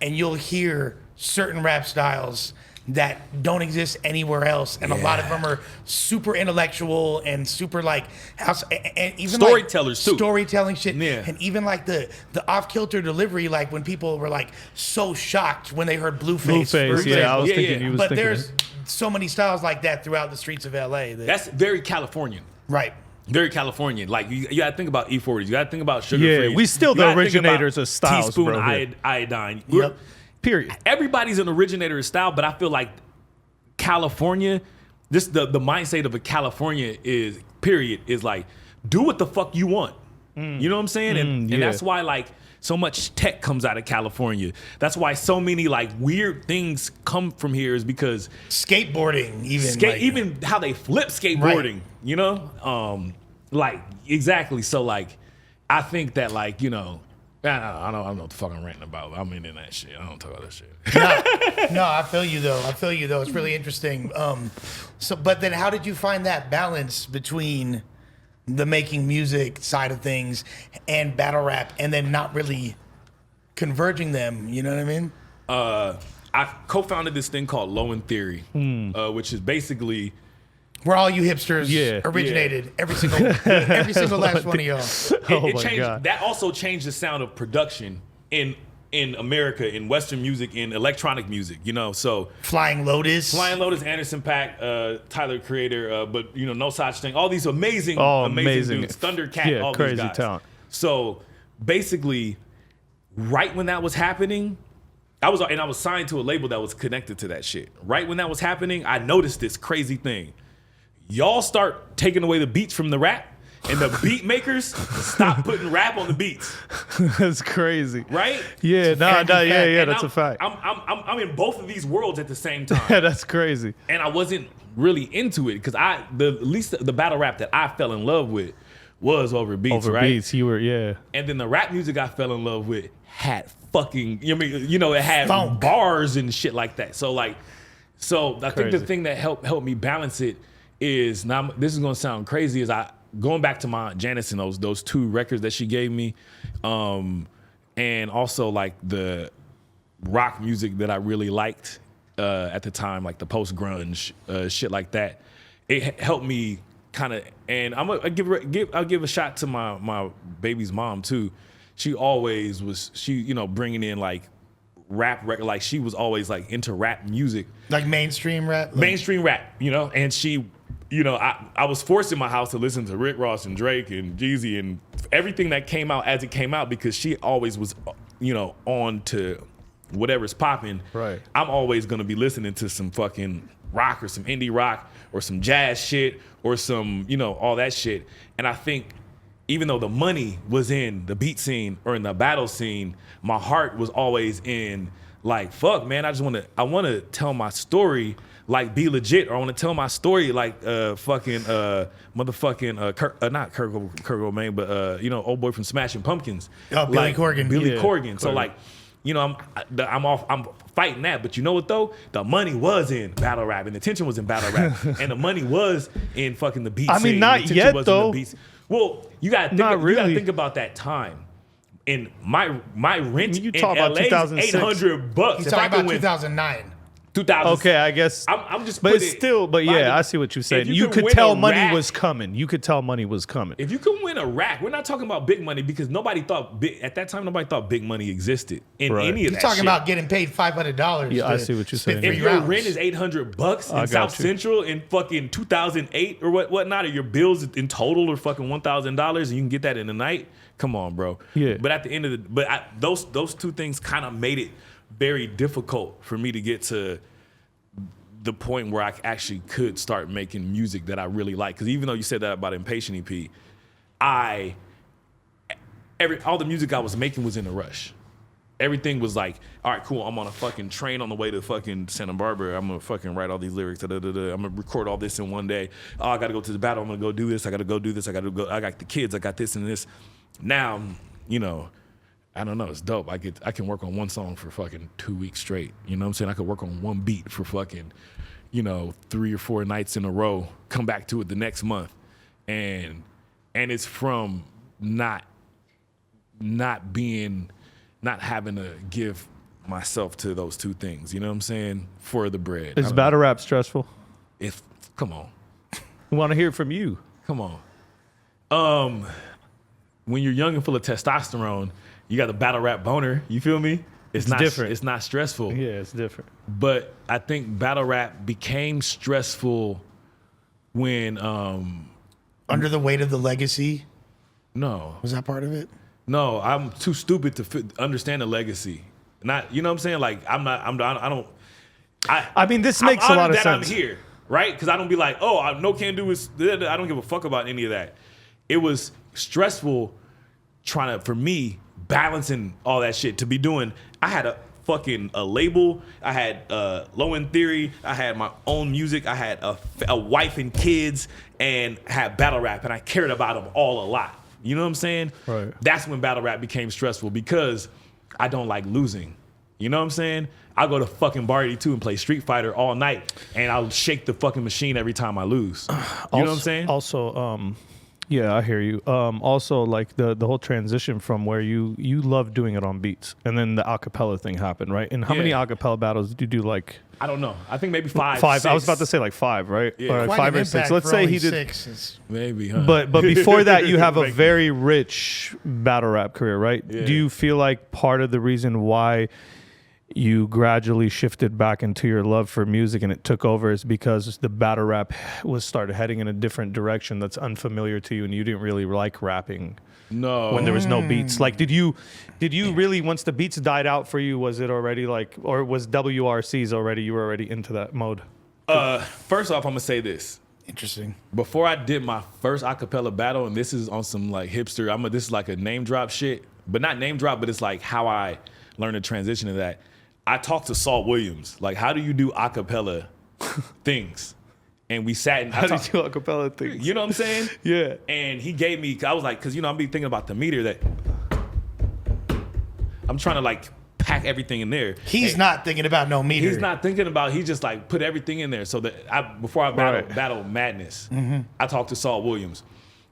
and you'll hear certain rap styles that don't exist anywhere else, and a lot of them are super intellectual and super like and even storytellers like too. Storytelling shit, yeah. And even like the off kilter delivery, like when people were like so shocked when they heard Blueface. Yeah, I was thinking you was but thinking there's so many styles like that throughout the streets of LA. That's very Californian, right? Very Californian. Like you gotta think about E40s. You gotta think about Sugar Free. Yeah, we still the originators of styles, teaspoon, bro. iodine. Yep. Period. Everybody's an originator of style, but I feel like California, just the mindset of a California is like, do what the fuck you want. You know what I'm saying? And that's why like so much tech comes out of California. That's why so many like weird things come from here, is because skateboarding, even how they flip skateboarding, right. You know? Like exactly. So like I think that like, you know, I don't know what the fuck I'm ranting about. I'm in that shit. I don't talk about that shit. No, I feel you though. It's really interesting. But then how did you find that balance between the making music side of things and battle rap, and then not really converging them? You know what I mean? I co-founded this thing called Low End Theory, which is basically where all you hipsters originated. Every single last one of y'all. It changed. God. That also changed the sound of production in America, in Western music, in electronic music. You know, so Flying Lotus, Anderson .Paak, Tyler Creator, but you know, No Such Thing. All these amazing dudes, Thundercat, all crazy these guys. talent. So basically, right when that was happening, I was signed to a label that was connected to that shit. Right when that was happening, I noticed this crazy thing. Y'all start taking away the beats from the rap, and the beat makers stop putting rap on the beats. That's crazy, right? Yeah, that's a fact. I'm in both of these worlds at the same time. Yeah, that's crazy. And I wasn't really into it because at least the battle rap that I fell in love with was over beats, right? Beats, you were, yeah. And then the rap music I fell in love with had fucking, it had funk, bars and shit like that. So I think the thing that helped me balance it is, now this is gonna sound crazy, is going back to my Aunt Janice and those 2 records that she gave me, and also like the rock music that I really liked at the time, like the post grunge shit like that. It helped me kind of, and I'll give a shot to my baby's mom too. She always was, bringing in like rap record, like she was always like into rap music, like mainstream rap, and she, you know, I was forced in my house to listen to Rick Ross and Drake and Jeezy and everything that came out as it came out, because she always was, you know, on to whatever's popping. Right. I'm always gonna be listening to some fucking rock or some indie rock or some jazz shit or some, you know, all that shit. And I think even though the money was in the beat scene or in the battle scene, my heart was always in like, fuck, man, I want to tell my story like Be Legit, or I want to tell my story like fucking motherfucking not Kurt Cobain, but you know, old boy from Smashing Pumpkins. Oh, Billy Corgan. Billy Corgan. So like, you know, I'm fighting that, but you know what though? The money was in battle rap, and the tension was in battle rap, and the money was in fucking the beat. I mean, not yet though. Well, you gotta think about that time. And my rent in LA is $800. He's talking about 2009. 2000. Okay, I guess. I'm just. But it's still. But yeah, I see what you're saying. You could tell money was coming. You could tell money was coming. If you can win a rack, we're not talking about big money, because nobody thought at that time nobody thought big money existed in any of that. You're talking about getting paid $500. Yeah, I see what you're saying. If your rent is $800 in South Central in fucking 2008 or whatnot, or your bills in total are fucking $1,000, and you can get that in a night. Come on, bro. Yeah. But at the end of those two things kind of made it very difficult for me to get to the point where I actually could start making music that I really like. Because even though you said that about Impatient EP, all the music I was making was in a rush. Everything was like, all right, cool, I'm on a fucking train on the way to fucking Santa Barbara. I'm gonna fucking write all these lyrics. I'm gonna record all this in one day. Oh, I gotta go to the battle. I'm gonna go do this. I gotta go do this. I got the kids. I got this and this. Now, you know, I don't know. It's dope. I can work on one song for fucking 2 weeks straight. You know what I'm saying? I could work on one beat for fucking, you know, 3 or 4 nights in a row. Come back to it the next month, and it's from not having to give myself to those two things. You know what I'm saying? For the bread. Is battle rap stressful? Come on. We want to hear it from you. Come on. When you're young and full of testosterone, you got a battle rap boner. You feel me? It's not different. It's not stressful. Yeah, it's different. But I think battle rap became stressful when under the weight of the legacy. No, was that part of it? No, I'm too stupid to understand the legacy. Not, you know what I'm saying? Like I mean, this makes a lot of sense. I'm here, right? Because I don't be like, oh, NoCanDo is. I don't give a fuck about any of that. It was stressful for me, balancing all that shit to be doing. I had a label. I had Low End Theory. I had my own music. I had a wife and kids, and had battle rap, and I cared about them all a lot. You know what I'm saying? Right. That's when battle rap became stressful, because I don't like losing. You know what I'm saying? I'll go to fucking Bar 82 and play Street Fighter all night, and I'll shake the fucking machine every time I lose. You know what I'm saying? Also, yeah, I hear you. Also, like the whole transition from where you love doing it on beats, and then the acapella thing happened, right? And how many acapella battles did you do? Like, I don't know. I think maybe 5. 5. I was about to say like 5, right? Yeah. Or 5 or 6. Let's say he did 6. Maybe, huh? But before that, you have a very rich battle rap career, right? Yeah. Do you feel like part of the reason why you gradually shifted back into your love for music and it took over is because the battle rap started heading in a different direction that's unfamiliar to you, and you didn't really like rapping? No. When there was no beats. Like, did you really, once the beats died out for you, was it already like, or was WRCs already, you were already into that mode? First off, I'm gonna say this. Interesting. Before I did my first acapella battle, and this is on some like hipster, this is like a name drop shit, but not name drop, but it's like how I learned to transition to that. I talked to Saul Williams, like, how do you do acapella things? And we sat and How do you do acapella things? You know what I'm saying? Yeah. And he gave me, I was like, because, you know, I'm be thinking about the meter that I'm trying to like pack everything in there. He's not thinking about no meter. He's not thinking about, he just like put everything in there. So that before I battle Madness, I talked to Saul Williams.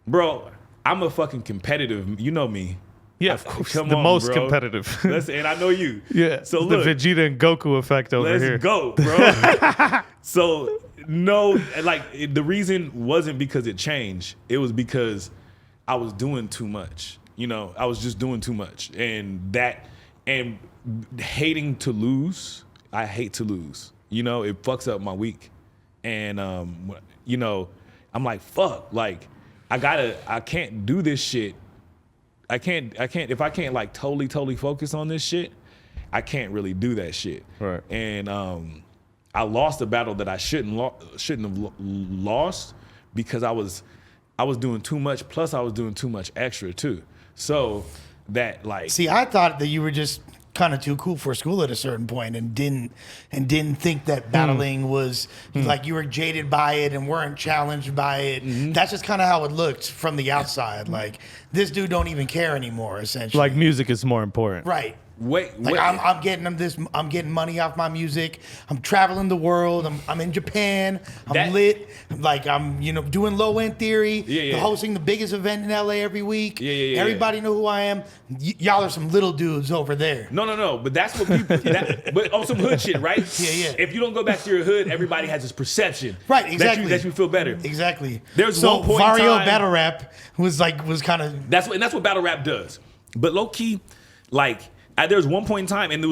Bro, I'm a fucking competitive, you know me. Yeah, of course. The most competitive. And I know you. Yeah. So look, the Vegeta and Goku effect over here. Let's go, bro. So no, like the reason wasn't because it changed. It was because I was doing too much. You know, I was just doing too much, and hating to lose. I hate to lose. You know, it fucks up my week, and you know, I'm like, fuck, like I can't do this shit. I can't if I can't like totally focus on this shit, I can't really do that shit. Right. And I lost a battle that I shouldn't have lost because I was doing too much, plus I was doing too much extra too. So that like See, I thought that you were just kind of too cool for school at a certain point and didn't think that battling was like you were jaded by it and weren't challenged by it. That's just kind of how it looked from the outside. Like this dude don't even care anymore, essentially. Like music is more important. Right. wait. I'm getting them this. I'm getting money off my music. I'm traveling the world. I'm in Japan. I'm lit. Like I'm doing low end theory. Yeah. Hosting the biggest event in LA every week. Yeah. Everybody know who I am. Y'all are some little dudes over there. No. But that's what people. But on some hood shit, right? Yeah. If you don't go back to your hood, everybody has this perception. Right. Exactly. That you feel better. Exactly. There's so one point in Vario time- battle rap was kind of. That's what battle rap does. But low key, like there was one point in time, and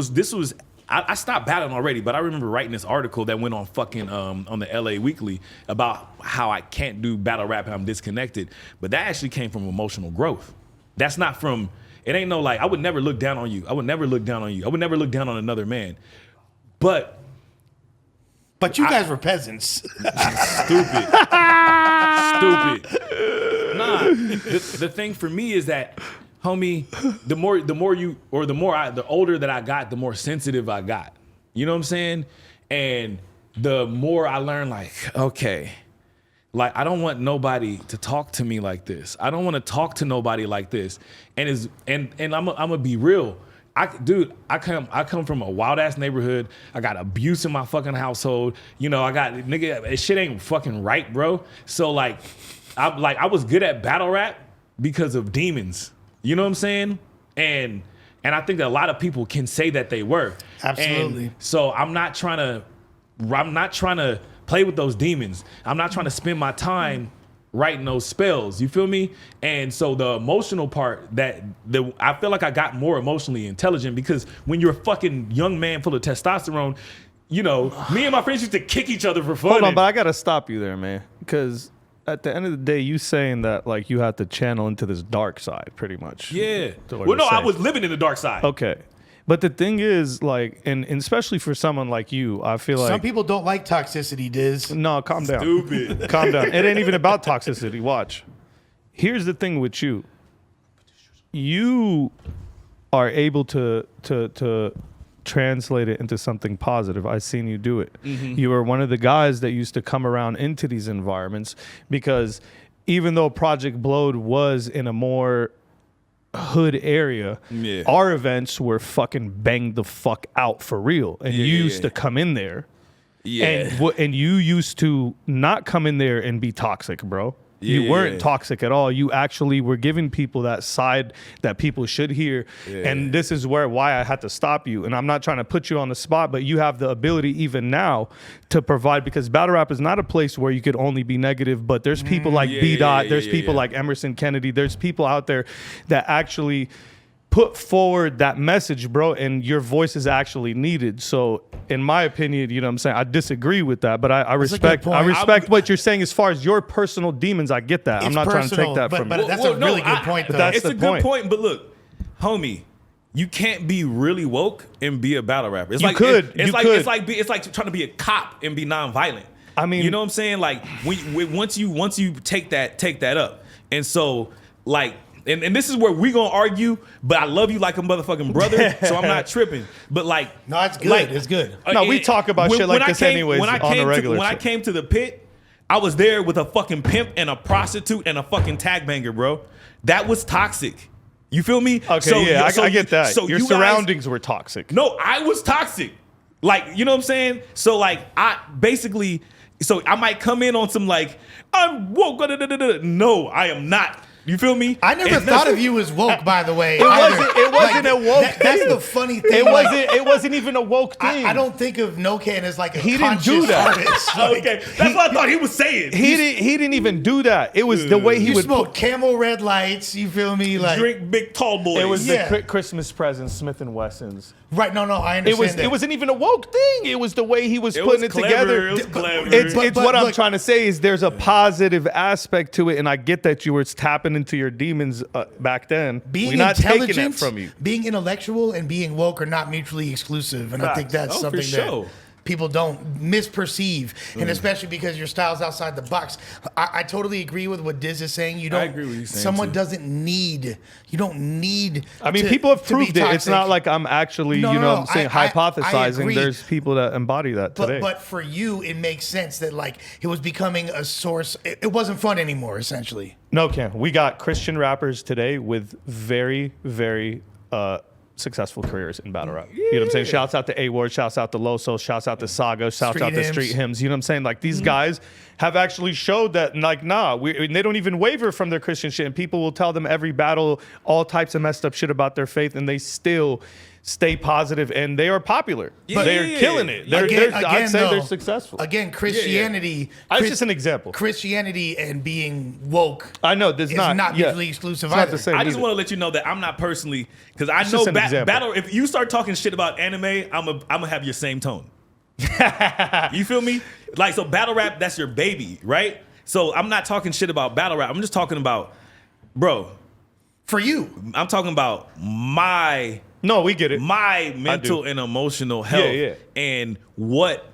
I stopped battling already, but I remember writing this article that went on fucking on the LA Weekly about how I can't do battle rap and I'm disconnected. But that actually came from emotional growth. That's not from. It ain't no like I would never look down on you. I would never look down on you. I would never look down on another man. But you guys were peasants. Stupid. Nah. The thing for me is that, homie, the older that I got, the more sensitive I got. You know what I'm saying? And the more I learned, like, okay, like I don't want nobody to talk to me like this. I don't want to talk to nobody like this. And I'm gonna be real. I come from a wild ass neighborhood. I got abuse in my fucking household. I got nigga. Shit ain't fucking right, bro. So I was good at battle rap because of demons. You know what I'm saying? And I think that a lot of people can say that they were. Absolutely. And so I'm not trying to play with those demons. I'm not trying to spend my time writing those spells. You feel me? And so the emotional part I feel like I got more emotionally intelligent because when you're a fucking young man full of testosterone, me and my friends used to kick each other for fun. Hold on, but I gotta stop you there, man, because at the end of the day, you saying that like you have to channel into this dark side, pretty much. Yeah. Well, no, I was living in the dark side. Okay. But the thing is, like, and especially for someone like you, I feel like some people don't like toxicity, Diz. No, calm down. Stupid. Calm down. It ain't even about toxicity. Watch. Here's the thing with you. You are able to translate it into something positive. I've seen you do it. Mm-hmm. You are one of the guys that used to come around into these environments because even though Project Blowed was in a more hood area, our events were fucking banged the fuck out for real. And you used to come in there. Yeah. And you used to not come in there and be toxic, bro. You weren't toxic at all. You actually were giving people that side that people should hear. Yeah. And this is why I had to stop you. And I'm not trying to put you on the spot, but you have the ability even now to provide, because battle rap is not a place where you could only be negative, but there's people like B-Dot, there's people like Emerson Kennedy, there's people out there that actually put forward that message, bro, and your voice is actually needed. So in my opinion, you know what I'm saying, I disagree with that, but I respect what you're saying as far as your personal demons. I get that. I'm not trying to take that from you. But that's a really good point, though. It's a good point, but look, homie, you can't be really woke and be a battle rapper. It's like trying to be a cop and be nonviolent. I mean, you know what I'm saying? Like once you take that up. And so like, and this is where we gonna argue, but I love you like a motherfucking brother, so I'm not tripping. But like, no, it's good. Like, it's good. No, we talk about shit like this anyways on the regular. When I came to the pit, I was there with a fucking pimp and a prostitute and a fucking tag banger, bro. That was toxic. You feel me? Okay, so, I get that. So your surroundings were toxic. No, I was toxic. Like, you know what I'm saying? So like, I might come in on some like, I'm woke. No, I am not. You feel me? I never thought of you as woke, by the way. It wasn't a woke thing. That's the funny thing. It wasn't even a woke thing. I don't think of NoCan as like a he didn't do that. Artist. Okay, that's what I thought he was saying. He didn't even do that. It was the way he would smoke Camel red lights. You feel me? Like drink big tall boys. It was the Christmas presents, Smith and Wessons. Right, no, I understand that. It wasn't even a woke thing. It was the way he was putting it together. It was clever. It's But what I'm look, trying to say is there's a positive aspect to it, and I get that you were tapping into your demons back then. being We're not taking intelligent, that from you. being intellectual, and being woke are not mutually exclusive, and I think that's Oh, for something sure. that people don't misperceive, and especially because your style's outside the box. I totally agree with what Diz is saying. You don't. I agree with you saying someone too. doesn't need. You don't need. I mean, to- people have to be proved it. It's not toxic. like I'm actually, No, you no, know, no. I'm saying I hypothesizing. agree. There's people that embody that today. But for you, it makes sense that like it was becoming a source. It wasn't fun anymore, essentially. No, Cam. We got Christian rappers today with very, very successful careers in battle rap. You know what I'm saying? Shouts out to A-Ward, shouts out to Loso, shouts out to Saga, shouts Street out to hymns. Street Hymns. You know what I'm saying? Like these guys have actually showed that, like, and they don't even waver from their Christian shit. And people will tell them every battle all types of messed up shit about their faith, and they still stay positive, and they are popular. Yeah, They're yeah, killing yeah. it. I'd say though, they're successful. Again, Christianity. That's just an example. Christianity and being woke. I know there's is not mutually exclusive It's not either. the same. I just either. want to let you know that I'm not personally, because I It's know just an example. battle. If you start talking shit about anime, I'm gonna have your same tone. You feel me? Like, so battle rap, that's your baby, right? So I'm not talking shit about battle rap. I'm just talking about, bro. For you, I'm talking about my No, we get it. mental and emotional health, yeah. and what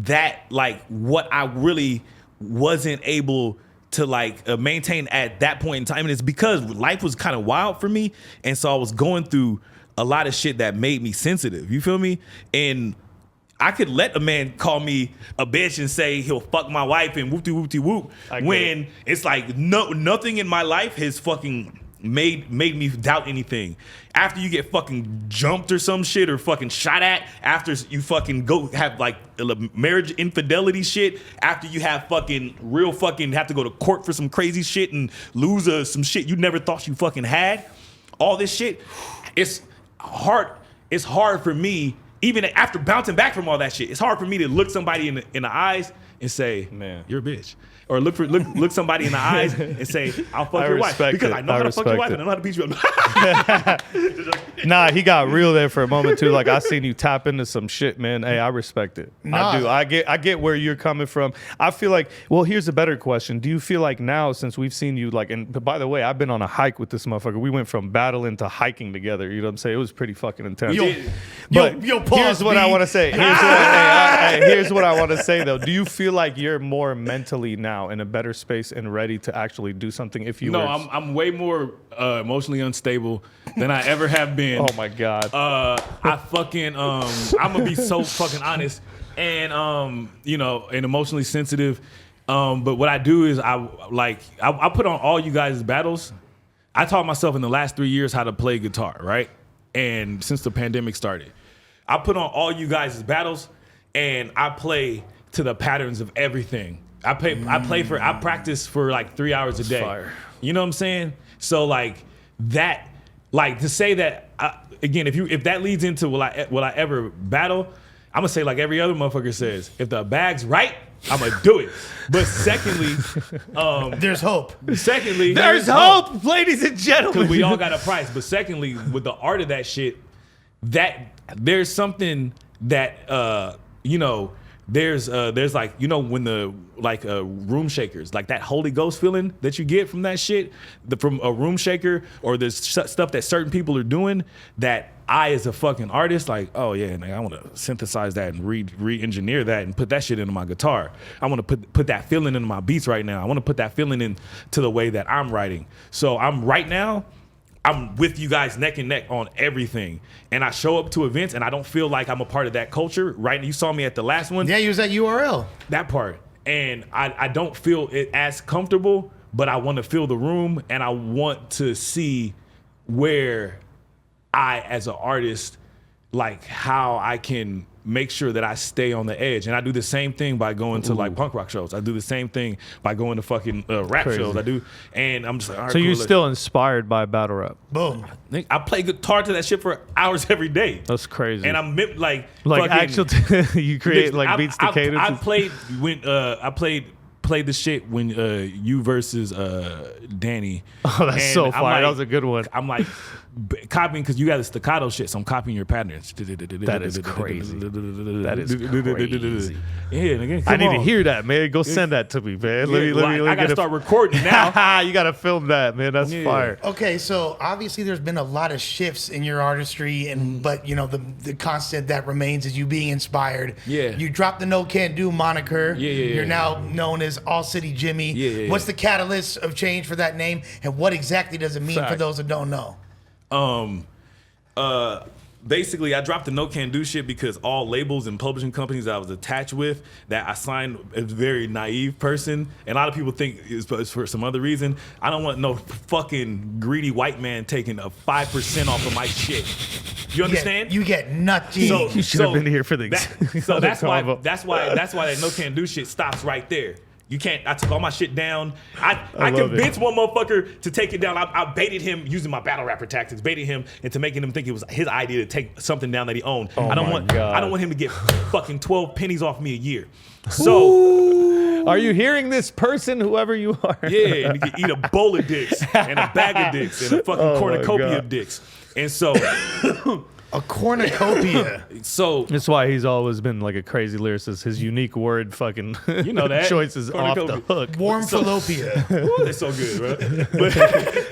I really wasn't able to maintain at that point in time. And it's because life was kind of wild for me, and so I was going through a lot of shit that made me sensitive. You feel me? And I could let a man call me a bitch and say he'll fuck my wife and whoop-de-whoop-de-whoop when it's like nothing in my life has fucking made me doubt anything. After you get fucking jumped or some shit or fucking shot at, after you fucking go have like marriage infidelity shit, after you have fucking real fucking have to go to court for some crazy shit and lose some shit you never thought you fucking had, all this shit, it's hard for me, even after bouncing back from all that shit, it's hard for me to look somebody in the eyes and say, man, you're a bitch. Or look somebody in the eyes and say, I'll fuck your wife. Because I know how to fuck your wife and I know how to beat you up. Nah, he got real there for a moment too. Like I seen you tap into some shit, man. Hey, I respect it. I do. I get where you're coming from. I feel like, well, here's a better question. Do you feel like now, since we've seen you and by the way, I've been on a hike with this motherfucker. We went from battling to hiking together. You know what I'm saying? It was pretty fucking intense. But here's what I want to say. Here's what I want to say though. Do you feel like you're more mentally now in a better space and ready to actually do something if you were? I'm way more emotionally unstable than I ever have been. Oh my God. I fucking I'm gonna be so fucking honest and and emotionally sensitive. But what I do is I put on all you guys' battles. I taught myself in the last 3 years how to play guitar, right? And since the pandemic started, I put on all you guys' battles and I play to the patterns of everything. I practice for like 3 hours a day. Fire. You know what I'm saying? So to say that again, if that leads into will I ever battle? I'm gonna say like every other motherfucker says, if the bag's right, I'm gonna do it. But secondly, there's hope. Secondly, there's hope, ladies and gentlemen. Because we all got a price. But secondly, with the art of that shit, that there's something that there's like, when the room shakers, like that Holy Ghost feeling that you get from that shit, from a room shaker, or there's stuff that certain people are doing that I as a fucking artist, like, oh yeah, I want to synthesize that and re-engineer that and put that shit into my guitar. I want to put that feeling into my beats right now. I want to put that feeling into the way that I'm writing. So I'm with you guys neck and neck on everything. And I show up to events and I don't feel like I'm a part of that culture, right? You saw me at the last one. Yeah, you was at URL. That part. And I don't feel it as comfortable, but I want to feel the room and I want to see where I, as an artist, like how I can make sure that I stay on the edge. And I do the same thing by going to like punk rock shows. I do the same thing by going to fucking rap shows. I do. And I'm just like, all right, so you're cool, still inspired by battle rap? Boom. I play guitar to that shit for hours every day. That's crazy. And I'm like actual, you create like beats to cadence. I played played the shit when you versus Danny. Oh, that's And so I'm fire. That was a good one. I'm like copying because you got the staccato shit, so I'm copying your patterns. That is crazy. That is crazy. Yeah, nigga, I need come to on. hear that, man. Go send that to me, man. I gotta start recording now. You gotta film that, man. That's Yeah. fire. Okay, so obviously there's been a lot of shifts in your artistry, and but you know the constant that remains is you being inspired. Yeah. You dropped the NoCanDo moniker. Yeah. You're now known as All City Jimmy. Yeah. What's the catalyst of change for that name, and what exactly does it mean for Fact. those that don't know? Basically, I dropped the NoCanDo shit because all labels and publishing companies that I was attached with, that I signed as a very naive person, and a lot of people think it's for some other reason. I don't want no fucking greedy white man taking a 5% off of my shit. You understand? You get nutty. You should have been here for the So other that's why combo. that NoCanDo shit stops right there. You can't. I took all my shit down. I love convinced one motherfucker to take it down. I baited him using my battle rapper tactics, baited him into making him think it was his idea to take something down that he owned. Oh I don't my want. God. I don't want him to get fucking 12 pennies off me a year. So Are you hearing this person, whoever you are? yeah, and you can eat a bowl of dicks and a bag of dicks and a fucking Oh my cornucopia God. of dicks. And so a cornucopia. That's why he's always been like a crazy lyricist. His unique word fucking You know that. choices off the hook. Warm fallopia. ooh, they're so good, bro. But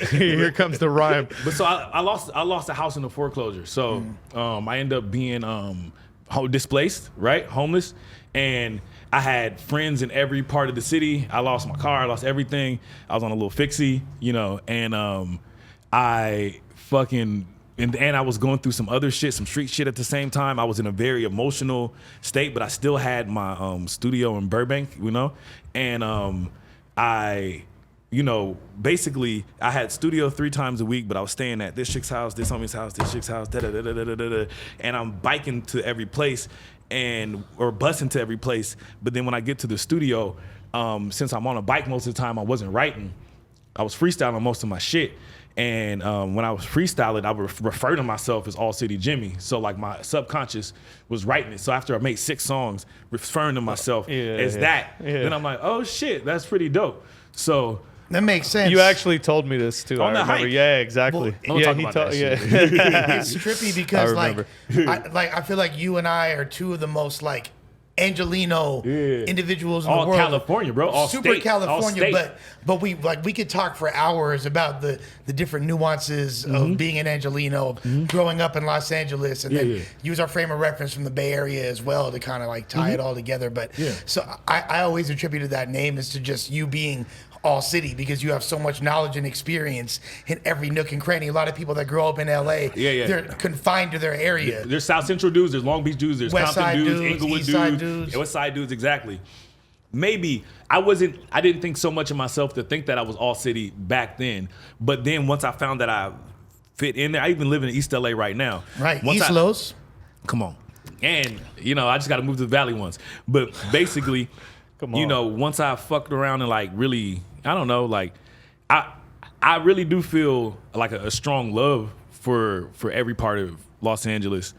Here comes the rhyme. But so I lost a house in a foreclosure. So I ended up being displaced, right? Homeless. And I had friends in every part of the city. I lost my car, I lost everything. I was on a little fixie, you know, and I fucking and I was going through some other shit, some street shit at the same time. I was in a very emotional state, but I still had my studio in Burbank, you know, and I, you know, basically I had studio 3 times a week, but I was staying at this chick's house, this homie's house, this chick's house, and I'm biking to every place or busing to every place. But then when I get to the studio, since I'm on a bike most of the time, I wasn't writing. I was freestyling most of my shit. And when I was freestyling, I would refer to myself as All City Jimmy. So like my subconscious was writing it. So after I made 6 songs, referring to myself as that, then I'm like, oh shit, that's pretty dope. So That makes sense. You actually told me this too. On I the remember. hike. Yeah, exactly. Don't yeah, talk he about told. that Yeah. shit. It's trippy because I I feel like you and I are 2 of the most like Angelino individuals in All the world. California, bro. All Super state. California, All state. but we could talk for hours about the different nuances of being an Angelino, of growing up in Los Angeles, and then use our frame of reference from the Bay Area as well to kind of like tie it all together. But so I always attributed that name as to just you being All City because you have so much knowledge and experience in every nook and cranny. A lot of people that grow up in LA, they're confined to their area. There's South Central dudes, there's Long Beach dudes, there's West Compton Side dudes, dudes, Inglewood East Side dudes, dudes. West Side dudes, exactly. Maybe I didn't think so much of myself to think that I was All City back then. But then once I found that I fit in there, I even live in East LA right now. Right, Once East Los. Come on. And, you know, I just got to move to the Valley once. But basically, you know, once I fucked around and like really, I don't know, like I really do feel like a strong love for every part of Los Angeles.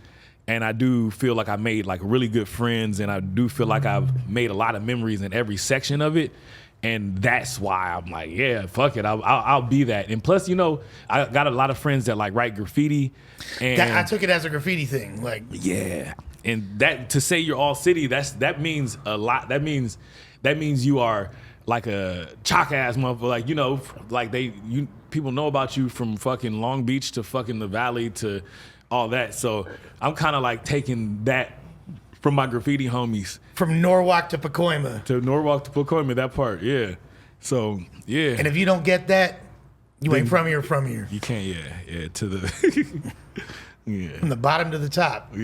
And I do feel like I made like really good friends, and I do feel like I've made a lot of memories in every section of it. And that's why I'm like, yeah, fuck it, I'll be that. And plus, you know, I got a lot of friends that like write graffiti. And I took it as a graffiti thing, like yeah, and that to say you're All City, that means a lot. That means you are like a chalk ass motherfucker. Like, you know, like people know about you from fucking Long Beach to fucking the Valley to all that. So I'm kind of like taking that from my graffiti homies. from Norwalk to Pacoima. To Norwalk to Pacoima, that part, yeah. So, yeah. And if you don't get that, you ain't from here, from here. You can't, yeah, to the, yeah. From the bottom to the top.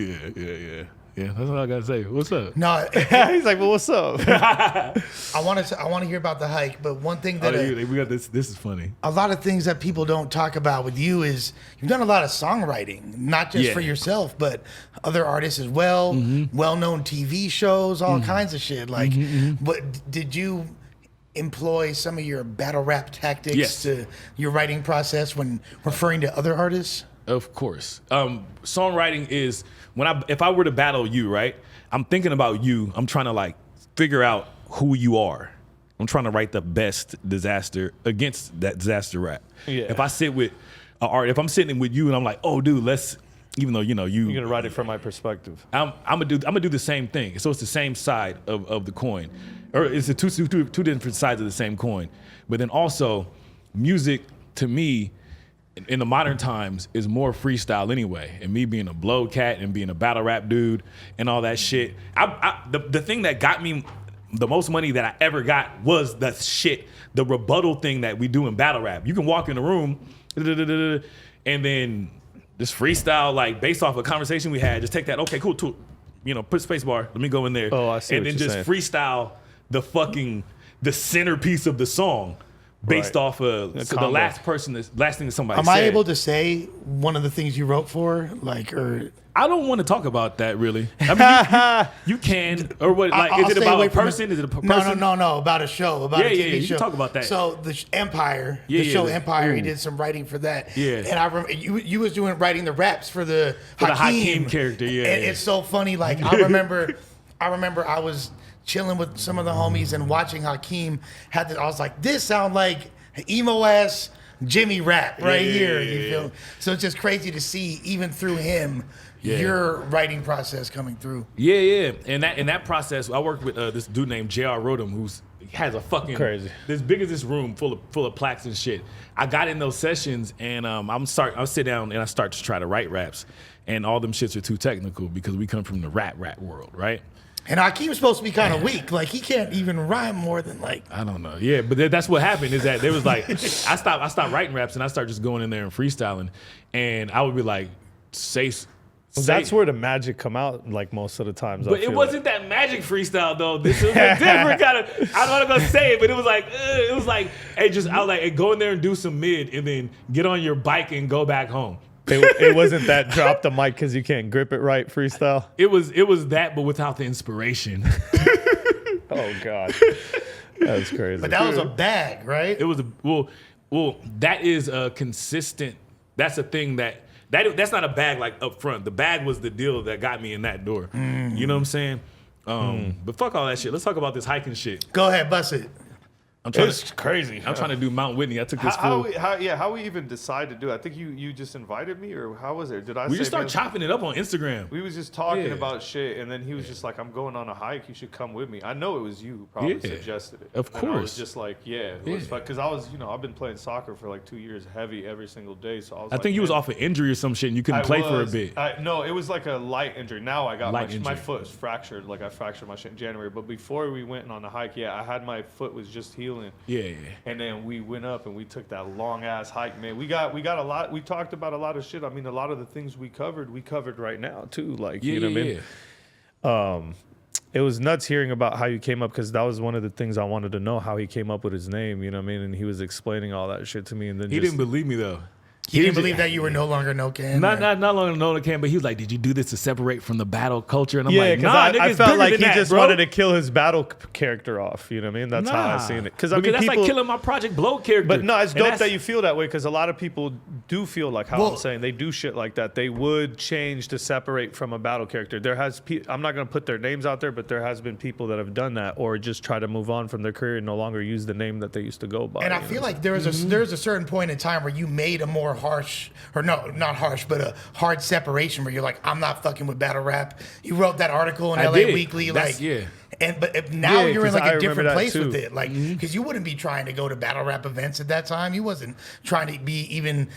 Yeah, that's all I gotta say. What's up? No, He's like, well, what's up? I want to hear about the hike, but one thing that we got this. This is funny. a lot of things that people don't talk about with you is you've done a lot of songwriting, not just for yourself, but other artists as well, well-known TV shows, all kinds of shit. Like, what did you employ some of your battle rap tactics to your writing process when referring to other artists? Of course. Songwriting is if I were to battle you, right? I'm thinking about you. I'm trying to like figure out who you are. I'm trying to write the best Dizaster against that Dizaster rap. Yeah. If I sit with art, if I'm sitting with you and I'm like, oh, dude, let's, even though you're gonna write it from my perspective. I'm gonna do the same thing. So it's the same side of the coin, or it's the two different sides of the same coin. But then also, music to me, in the modern times, is more freestyle anyway. And me being a blow cat and being a battle rap dude and all that shit. The thing that got me the most money that I ever got was the rebuttal thing that we do in battle rap. You can walk in the room and then just freestyle, like based off a conversation we had, just take that, okay, cool, put space bar, let me go in there. Oh, I see. And then just freestyle the centerpiece of the song based off of the last thing that somebody said. Am I able to say one of the things you wrote for? I don't want to talk about that really. I mean, you can, or what? Like, is it about a person? Is it a person? No, about a show, about a TV show. You can talk about that. So the Empire, the show Empire, he did some writing for that. Yeah, and I remember you was writing the raps for the Hakeem character. Yeah, and it's so funny. Like I remember I was chilling with some of the homies and watching Hakeem I was like, this sound like emo ass Jimmy rap here. You feel? So it's just crazy to see even through him. Your writing process coming through. Yeah. And that process, I worked with this dude named J.R. Rodham, who's has a fucking crazy, this big as this room full of plaques and shit. I got in those sessions and I'll sit down and I start to try to write raps, and all them shits are too technical because we come from the rap world, right? And Hakeem's supposed to be kind of weak. Like, he can't even rhyme more than, like... I don't know. Yeah, but that's what happened is that there was, like... I stopped writing raps, and I started just going in there and freestyling. And I would be like, that's where the magic come out, like, most of the times. But it wasn't that magic freestyle, though. This was a different kind of... I don't want to go say it, but it was like, hey, I was like, hey, go in there and do some mid, and then get on your bike and go back home. It wasn't that drop the mic because you can't grip it right freestyle. It was that, but without the inspiration. Oh God, that was crazy. But that was a bag, right? It was well. That is a consistent. That's a thing that's not a bag like up front. The bag was the deal that got me in that door. You know what I'm saying? But fuck all that shit. Let's talk about this hiking shit. Go ahead, bust it. It's crazy. I'm trying to do Mount Whitney. I took this how we even decide to do it? I think you just invited me, or how was it? We just start chopping it up on Instagram. We was just talking about shit, and then he was just like, I'm going on a hike. You should come with me. I know it was you who probably suggested it. Of course. And I was just like, it was fun. Because I was, I've been playing soccer for like 2 years, heavy every single day. So I think you was off an injury or some shit, and you couldn't play for a bit. No, it was like a light injury. Now I got my foot is fractured. Like I fractured my shit in January. But before we went on the hike, I had my foot was just healing. Yeah. And then we went up and we took that long ass hike, man. We got a lot. We talked about a lot of shit. I mean, a lot of the things we covered right now too. Like, you know what I mean? It was nuts hearing about how you came up, because that was one of the things I wanted to know, how he came up with his name. You know what I mean? And he was explaining all that shit to me, and then he didn't believe me though. He didn't believe that you were no longer NoCan? Not longer NoCan, but he was like, did you do this to separate from the battle culture? And I'm like, nah, I felt like he just bro. wanted to kill his battle character off. You know what I mean? That's how I seen it. Because I mean, that's like killing my Project Blow character. But no, it's dope that you feel that way, because a lot of people do feel like how I'm saying. They do shit like that. They would change to separate from a battle character. I'm not going to put their names out there, but there has been people that have done that, or just try to move on from their career and no longer use the name that they used to go by. And I feel like there's a certain point in time where you made a more harsh, or no, not harsh, but a hard separation where you're like, I'm not fucking with battle rap. You wrote that article in LA Weekly, but now you're in like a different place with it, like, because you wouldn't be trying to go to battle rap events at that time. You wasn't trying to be even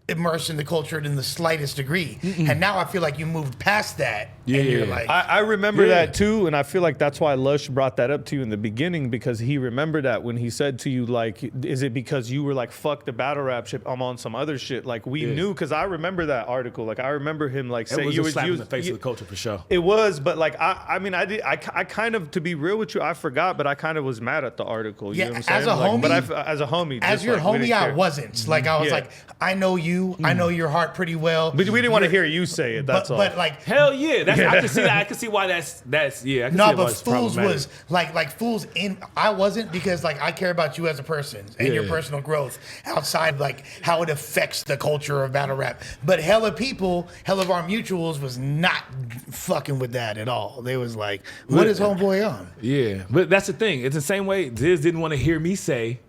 immersed in the culture in the slightest degree. And now I feel like you moved past that. And you're like, I remember that too, and I feel like that's why Lush brought that up to you in the beginning, because he remembered that when he said to you, like, is it because you were like, fuck the battle rap shit, I'm on some other shit? Like, we knew, because I remember that article. Like, I remember him like saying, it was a slap in the face of the culture for sure. It was, but like, I kind of, to be real with you, I forgot, but I kind of was mad at the article. You know what I'm saying? As a homie, but as a homie, as your homie, I wasn't. Like, I was like, I know you, I know your heart pretty well. But we didn't want to hear you say it. That's all. But like, hell yeah, that's I can see that. I can see why that's yeah. I can No, see why but it's Fools problematic. was like Fools in. I wasn't because like I care about you as a person and your Yeah. personal growth outside like how it affects the culture of battle rap. But hella people, hella of our mutuals was not fucking with that at all. They was like, "What is homeboy on?" Yeah, but that's the thing. It's the same way Diz didn't want to hear me say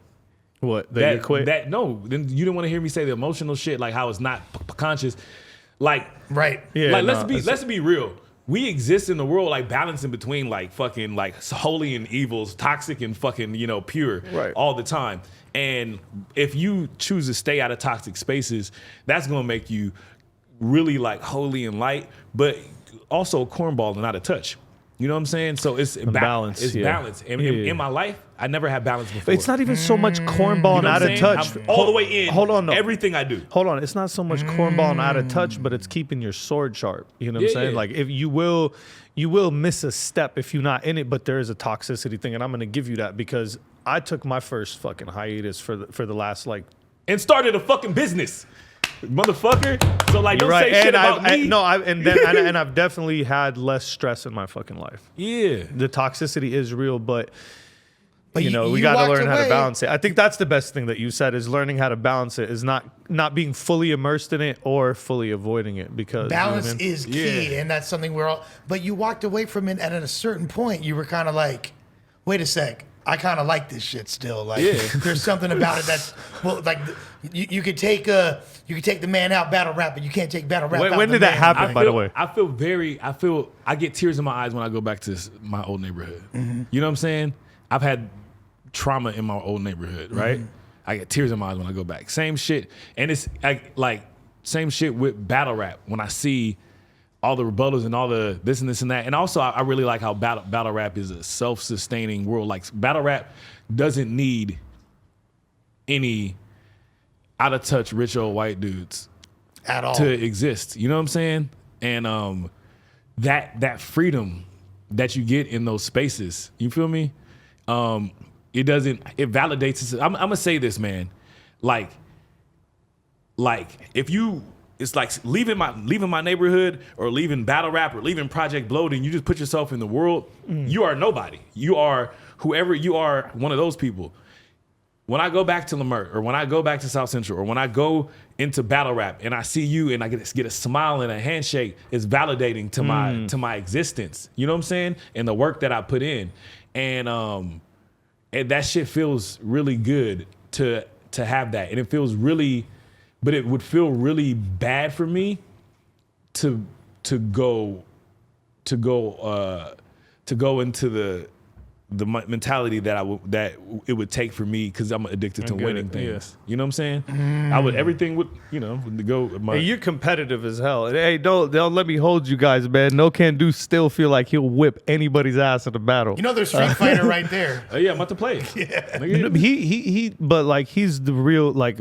What? That you quit? no, then you didn't want to hear me say the emotional shit, like how it's not conscious. Like, Right. Yeah. like no, let's be real. We exist in the world like balancing between like fucking like holy and evils, toxic and fucking, you know, pure Right. all the time. And if you choose to stay out of toxic spaces, that's gonna make you really like holy and light, but also a cornball and out of touch. You know what I'm saying? So it's balance, It's yeah. balance. And Yeah. in my life, I never had balance before. It's not even so much cornball and You know out what of I'm touch. saying? I'm all the way in. Hold on, no. Everything I do. Hold on, it's not so much cornball and out of touch, but it's keeping your sword sharp. You know what I'm Yeah, saying? yeah. Like if you will miss a step if you're not in it, but there is a toxicity thing, and I'm gonna give you that because I took my first fucking hiatus for the last like. And started a fucking business. Motherfucker. So like don't say shit about me. And I've definitely had less stress in my fucking life. Yeah. The toxicity is real, but But you know, we you got to walked learn how to away. balance it. I think that's the best thing that you said is learning how to balance it, is not being fully immersed in it or fully avoiding it, because Balance you know what I mean? is key, Yeah. and that's something we're all. But you walked away from it, and at a certain point, you were kind of like, "Wait a sec, I kind of like this shit still." Like, Yeah. there's something about it that's well, like you could take the man out battle rap, but you can't take battle rap. When- out when the did that man. happen? By the way. I get tears in my eyes when I go back to my old neighborhood. You know what I'm saying? I've had trauma in my old neighborhood, right? I get tears in my eyes when I go back. Same shit. And it's like same shit with battle rap. When I see all the rebuttals and all the this and this and that. And also I really like how battle rap is a self-sustaining world. Like battle rap doesn't need any out of touch rich old white dudes at all. to exist. You know what I'm saying? And that freedom that you get in those spaces, you feel me? It validates. I'm gonna say this, man. Like if you, it's like leaving my neighborhood or leaving battle rap or leaving Project Blowed, and you just put yourself in the world. You are nobody. You are whoever you are. One of those people. When I go back to Lamert, or when I go back to South Central, or when I go into battle rap and I see you and I get a smile and a handshake, it's validating to my existence. You know what I'm saying? And the work that I put in, and that shit feels really good to have that, and it feels really, but it would feel really bad for me to go into the mentality that it would take for me, because I'm addicted to get winning it, things. You know what I'm saying? Everything would go. Hey, you're competitive as hell. Hey, don't let me hold you guys, man. NoCanDo still feel like he'll whip anybody's ass in a battle. You know, there's Street Fighter right there. Yeah, I'm about to play it. Yeah. But like he's the real, like,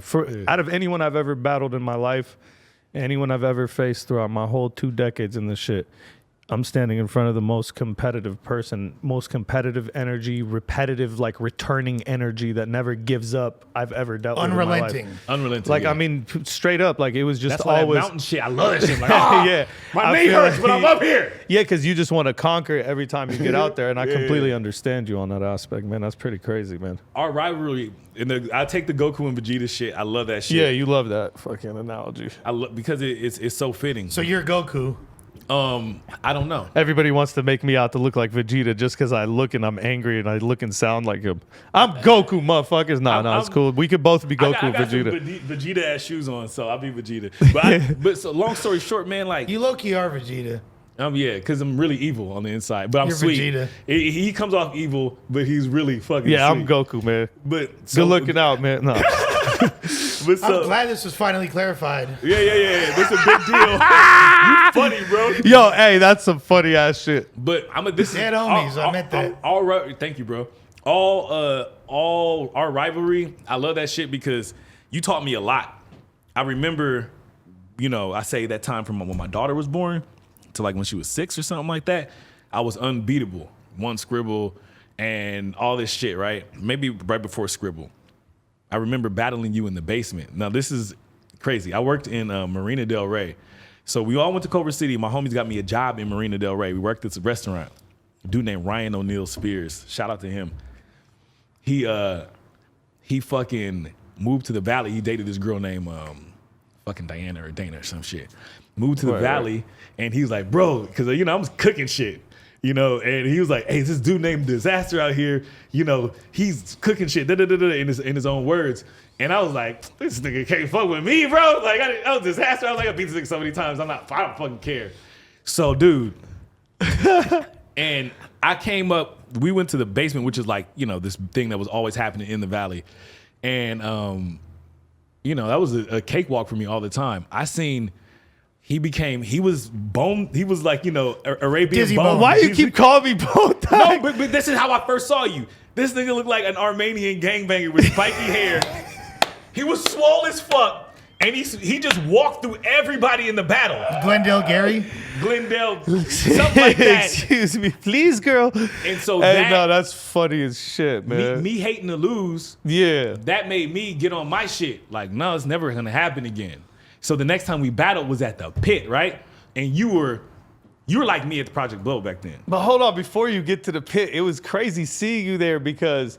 out of anyone I've ever battled in my life, anyone I've ever faced throughout my whole 2 decades in this shit, I'm standing in front of the most competitive person, most competitive energy, repetitive, like returning energy that never gives up I've ever dealt with in my life. Unrelenting. Like, yeah. I mean, straight up, like it was just That's why always that mountain shit. I love that shit. Like, yeah, my I knee feel hurts, like- but I'm up here. Yeah, because you just want to conquer it every time you get out there, and I completely understand you on that aspect, man. That's pretty crazy, man. Our rivalry, I take the Goku and Vegeta shit. I love that shit. Yeah, you love that fucking analogy. I love because it's so fitting. So you're Goku. I don't know. Everybody wants to make me out to look like Vegeta just because I look and I'm angry and I look and sound like him. I'm Goku, motherfuckers. No, it's cool. We could both be Goku I got Vegeta. some Vegeta ass shoes on, so I'll be Vegeta. But so long story short, man, like You low-key are Vegeta. yeah, because I'm really evil on the inside, but I'm You're sweet. Vegeta. He comes off evil, but he's really fucking Yeah, sweet. I'm Goku, man. But Good looking out, man. No. But so, I'm glad this was finally clarified. yeah. That's a big deal. You funny, bro. Yo, hey, that's some funny ass shit. But this Dead is homies, I meant that. All right, thank you, bro. All our rivalry, I love that shit because you taught me a lot. I remember, I say that time from when my daughter was born to like when she was 6 or something like that. I was unbeatable. One scribble and all this shit, right? Maybe right before scribble. I remember battling you in the basement. Now this is crazy. I worked in Marina Del Rey, So we all went to Culver City. My homies got me a job in Marina Del Rey. We worked at a restaurant. A dude named Ryan O'Neal Spears. Shout out to him. He fucking moved to the Valley. He dated this girl named fucking Diana or Dana or some shit. Moved to the Valley, and he was like, bro, because I was cooking shit. And he was like, hey, this dude named Dizaster out here, he's cooking shit, in his own words. And I was like, this nigga can't fuck with me, bro. Like, I was Dizaster. I was like, I beat this nigga so many times. I don't fucking care. So, dude, and I came up, we went to the basement, which is like, this thing that was always happening in the Valley. And, that was a cakewalk for me all the time. I seen... He was like, Arabian Dizzy Bone. Why you keep calling me Bone? No, but this is how I first saw you. This nigga looked like an Armenian gangbanger with spiky hair. He was swole as fuck, and he just walked through everybody in the battle. Glendale Gary? Glendale, something like that. Excuse me, please, girl. And so that's funny as shit, man. Me hating to lose, that made me get on my shit. Like, no, it's never gonna happen again. So the next time we battled was at the pit, right? And you were like me at the Project Blow back then. But hold on, before you get to the pit, it was crazy seeing you there because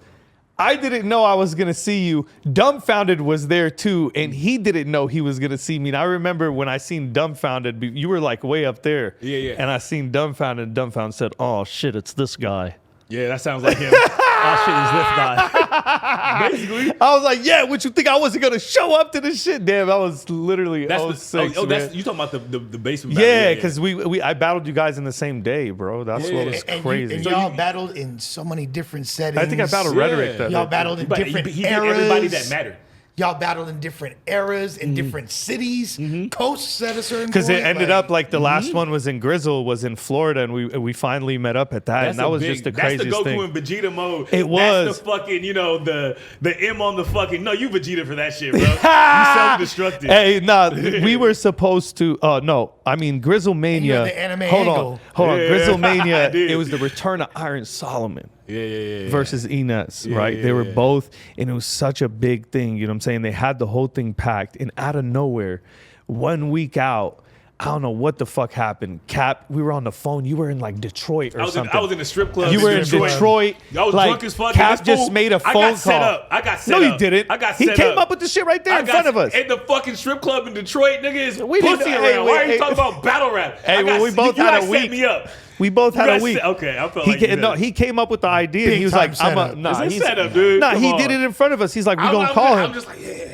I didn't know I was gonna see you. Dumbfounded was there too, and he didn't know he was gonna see me. And I remember when I seen Dumbfounded, you were like way up there. Yeah. And I seen Dumbfounded, and Dumbfounded said, "Oh shit, it's this guy." Yeah, that sounds like him. Oh shit, it's this guy. Basically, I was like, "Yeah, what you think I wasn't gonna show up to this shit?" Damn, I was literally that's man. You talking about the basement? Yeah, because I battled you guys in the same day, bro. That's what was crazy. And y'all battled in so many different settings. I think I battled Rhetoric. Y'all battled in different he eras. did everybody that mattered. Y'all battled in different eras, in different cities, coasts at a certain point. Because it ended up like the last one was in Grizzle, was in Florida, and we finally met up at that, and that was just the craziest thing. That's the Goku thing. and Vegeta mode. It was. That's the fucking, the M on the fucking, no, you Vegeta for that shit, bro. You self-destructed. Hey, we were supposed to, no, I mean, Grizzle Mania. The anime hold angle. on. Grizzle Mania, it was the return of Iron Solomon. Yeah. Versus Enes, right? They were both, and it was such a big thing, you know what I'm saying? They had the whole thing packed, and out of nowhere, 1 week out, I don't know what the fuck happened. Cap, we were on the phone. You were in like Detroit or something. I was in a strip club. You were in Detroit. I was drunk as fuck. Cap just made a phone call. I got set up. No, he didn't. He came up with the shit right there in front of us. And the fucking strip club in Detroit, nigga, is pussy around. Why are you talking about battle rap? Hey, well, we both had a week. Set me up. We both had a week. Okay, I felt like he came up with the idea. And he was like, he's set up, dude. Nah, he did it in front of us. He's like, we're going to call him. I'm just like, yeah.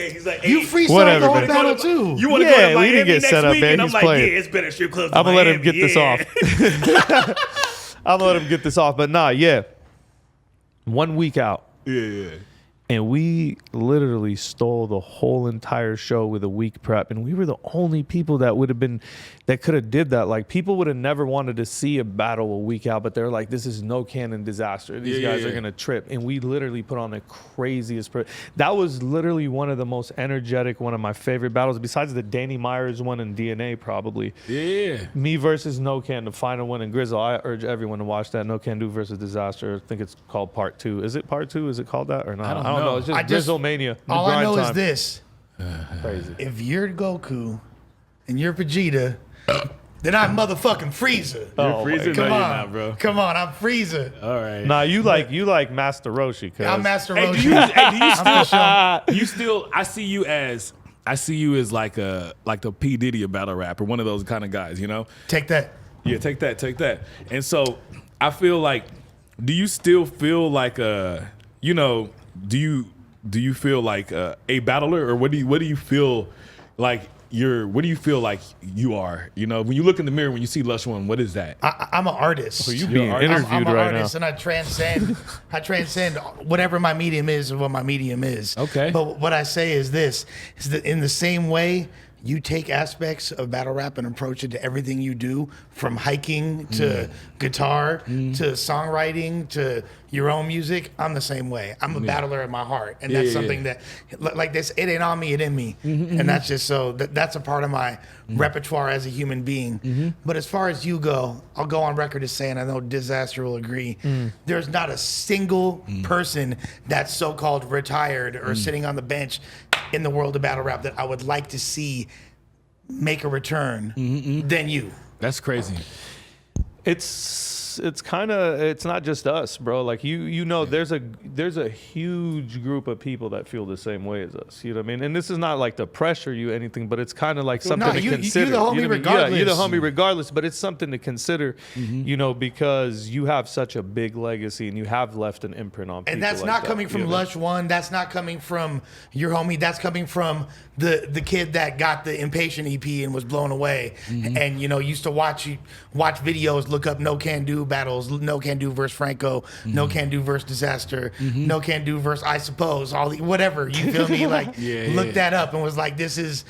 He's like, you freestyled the whole battle too. You want to go to Miami we didn't get next set up, week? man. And I'm He's like, playing. it's better strip clubs. I'm going to let him get this off. I'm going to let him get this off. But 1 week out. Yeah. And we literally stole the whole entire show with a week prep. And we were the only people that could have did that. Like, people would have never wanted to see a battle a week out, but they're like, this is NoCanDo Dizaster. These guys are going to trip. And we literally put on the craziest prep. That was literally one of the most energetic, one of my favorite battles, besides the Danny Myers one in DNA, probably. Yeah. Me versus NoCanDo, the final one in Grizzle. I urge everyone to watch that. NoCanDo versus Dizaster. I think it's called Part 2. Is it Part 2? Is it called that or not? I don't know. It's just Grizzle Mania. All I know is this. Crazy. If you're Goku and you're Vegeta, then I'm motherfucking Frieza. You're Frieza? Come no, on. you're not, bro. Come on, I'm Frieza. All right. Nah, you like Master Roshi. I'm Master Hey, Roshi. do you still? I see you as like the P Diddy of battle rap, or one of those kind of guys, you know? Take that. Yeah, take that. And so I feel like, do you still feel like do you feel like a battler, or what do you feel like what do you feel like you are? You know, when you look in the mirror, when you see Lush One, what is that? I'm an artist. So you being interviewed I'm an right artist, now. and I transcend whatever my medium is or what my medium is. Okay. But what I say is this: is that in the same way you take aspects of battle rap and approach it to everything you do, from hiking to guitar to songwriting to your own music. I'm the same way. I'm a battler in my heart, and that's something that, like this, it ain't on me, it in me, and that's just so that's a part of my repertoire as a human being. But as far as you go, I'll go on record as saying, I know Dizaster will agree, there's not a single person that's so-called retired or sitting on the bench in the world of battle rap that I would like to see make a return than you. That's crazy. It's kind of, it's not just us, bro. Like you know, there's a huge group of people that feel the same way as us. You know what I mean? And this is not like to pressure you or anything, but it's kind of like something to consider. You're the homie you know regardless. Yeah, you're the homie regardless, but it's something to consider, you know, because you have such a big legacy and you have left an imprint on people. And that's like not that, coming from you know? Lush One. That's not coming from your homie. That's coming from the kid that got the Impatient EP and was blown away. And, you know, used to watch videos, look up NoCanDo battles, NoCanDo versus Franco, NoCanDo versus Dizaster, NoCanDo versus I Suppose, whatever. You feel me? Like, looked that up and was like, this is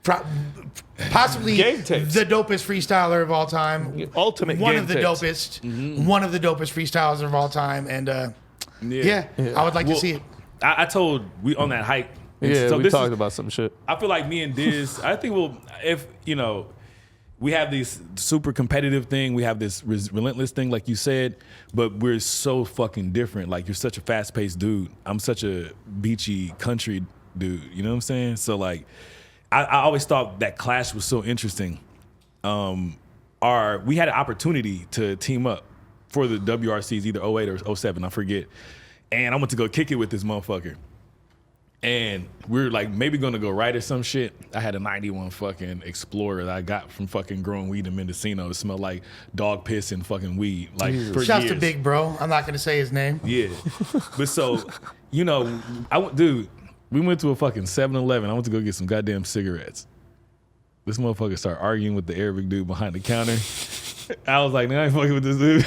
possibly the dopest freestyler of all time. Ultimate one game of the tapes. dopest. One of the dopest freestylers of all time. And I would like to see it. I told we on that hike. Yeah, so we talked about some shit. I feel like me and Diz, I think if, you know, we have this super competitive thing, we have this relentless thing, like you said, but we're so fucking different. Like, you're such a fast-paced dude. I'm such a beachy country dude. You know what I'm saying? So, like, I always thought that clash was so interesting. We had an opportunity to team up for the WRCs, either 08 or 07, I forget. And I went to go kick it with this motherfucker. And we were like maybe gonna go right or some shit. I had a 91 fucking Explorer that I got from fucking growing weed in Mendocino. It smelled like dog piss and fucking weed. Like for Shouts years. to Big Bro. I'm not gonna say his name. Yeah. But so, you know, we went to a fucking 7-Eleven. I went to go get some goddamn cigarettes. This motherfucker started arguing with the Arabic dude behind the counter. I was like, nah, I ain't fucking with this dude.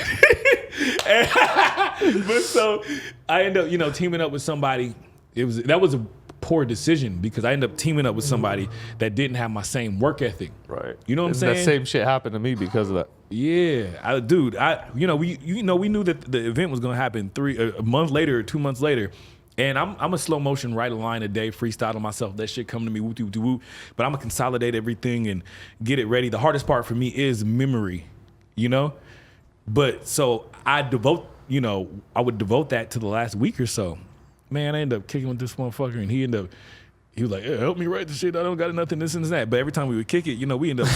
But so I ended up, you know, teaming up with somebody. That was a poor decision because I ended up teaming up with somebody that didn't have my same work ethic. Right. You know what I'm saying? That same shit happened to me because of that. Yeah, we knew that the event was gonna happen a month later or 2 months later. And I'm a slow motion, write a line a day, freestyling myself. That shit come to me, woo. But I'm gonna consolidate everything and get it ready. The hardest part for me is memory, you know? But so I would devote that to the last week or so. Man, I ended up kicking with this motherfucker, and he was like, help me write the shit. I don't got nothing, this and that. But every time we would kick it, you know, we end up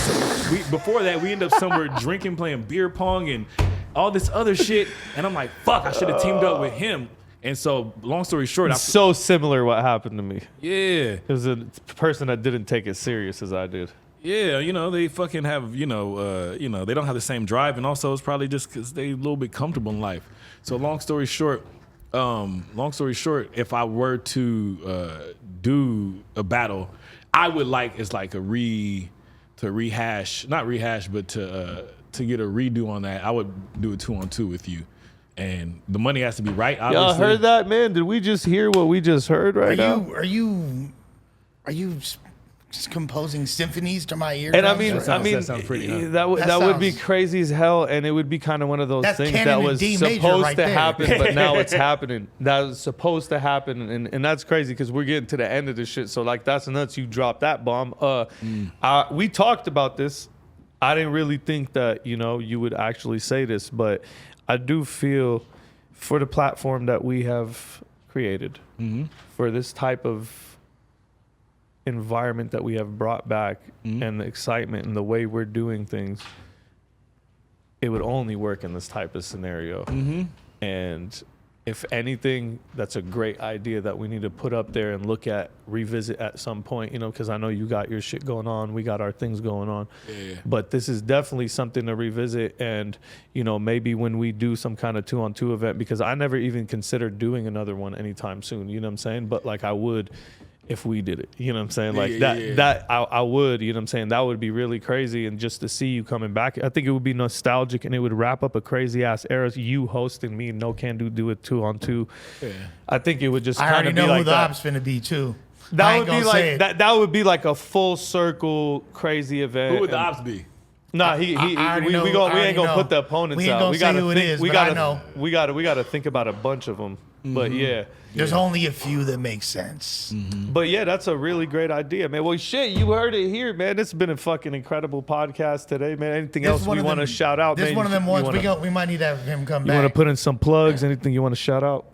somewhere drinking, playing beer pong, and all this other shit. And I'm like, fuck, I should have teamed up with him. And so, long story short, it's so similar what happened to me. Yeah. It was a person that didn't take it serious as I did. Yeah, you know, they fucking have, they don't have the same drive, and also it's probably just because they a little bit comfortable in life. So long story short, if I were to do a battle, I would like to rehash, not rehash, but to get a redo on that. I would do a 2-on-2 with you, and the money has to be right. Obviously. Y'all heard that, man? Did we just hear what we just heard now? Are you composing symphonies to my ears? And that sounds pretty, huh? that would be crazy as hell, and it would be kind of one of those things that was supposed to happen, but now it's happening. That was supposed to happen, and that's crazy because we're getting to the end of this shit. So like, that's nuts. You dropped that bomb. We talked about this. I didn't really think that you would actually say this, but I do feel for the platform that we have created, for this type of environment that we have brought back, and the excitement and the way we're doing things, it would only work in this type of scenario. And if anything, that's a great idea that we need to put up there and revisit at some point, because I know you got your shit going on, we got our things going on. But this is definitely something to revisit, and maybe when we do some kind of 2-on-2 event, because I never even considered doing another one anytime soon, you know what I'm saying? But like, I would if we did it, you know what I'm saying? Like I would, you know what I'm saying? That would be really crazy. And just to see you coming back, I think it would be nostalgic, and it would wrap up a crazy ass era. You hosting me, NoCanDo do it 2-on-2. I think it would just kind of be like that. I already know who the op's finna be too. That would be like that would be like a full circle crazy event. Who would the ops be? Nah, we ain't gonna put the opponents out. We gotta think. We gotta think about a bunch of them. But yeah, there's only a few that make sense. But yeah, that's a really great idea, man. Well, shit, you heard it here, man. It's been a fucking incredible podcast today, man. Anything else we want to shout out? This is one of them ones we might need to have him come back. You want to put in some plugs? Anything you want to shout out?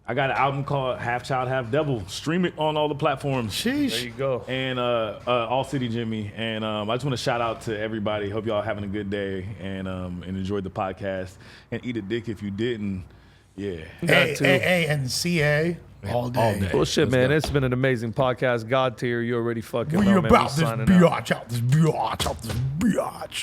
I got an album called Half Child, Half Devil. Stream it on all the platforms. Sheesh. There you go. And All City Jimmy. And I just want to shout out to everybody. Hope y'all having a good day and enjoyed the podcast. And eat a dick if you didn't. Yeah. A and CA all day. Well, shit, man. It's been an amazing podcast. God tier, you already fucking know, We man. about this Signing out. biatch out this biatch out this biatch.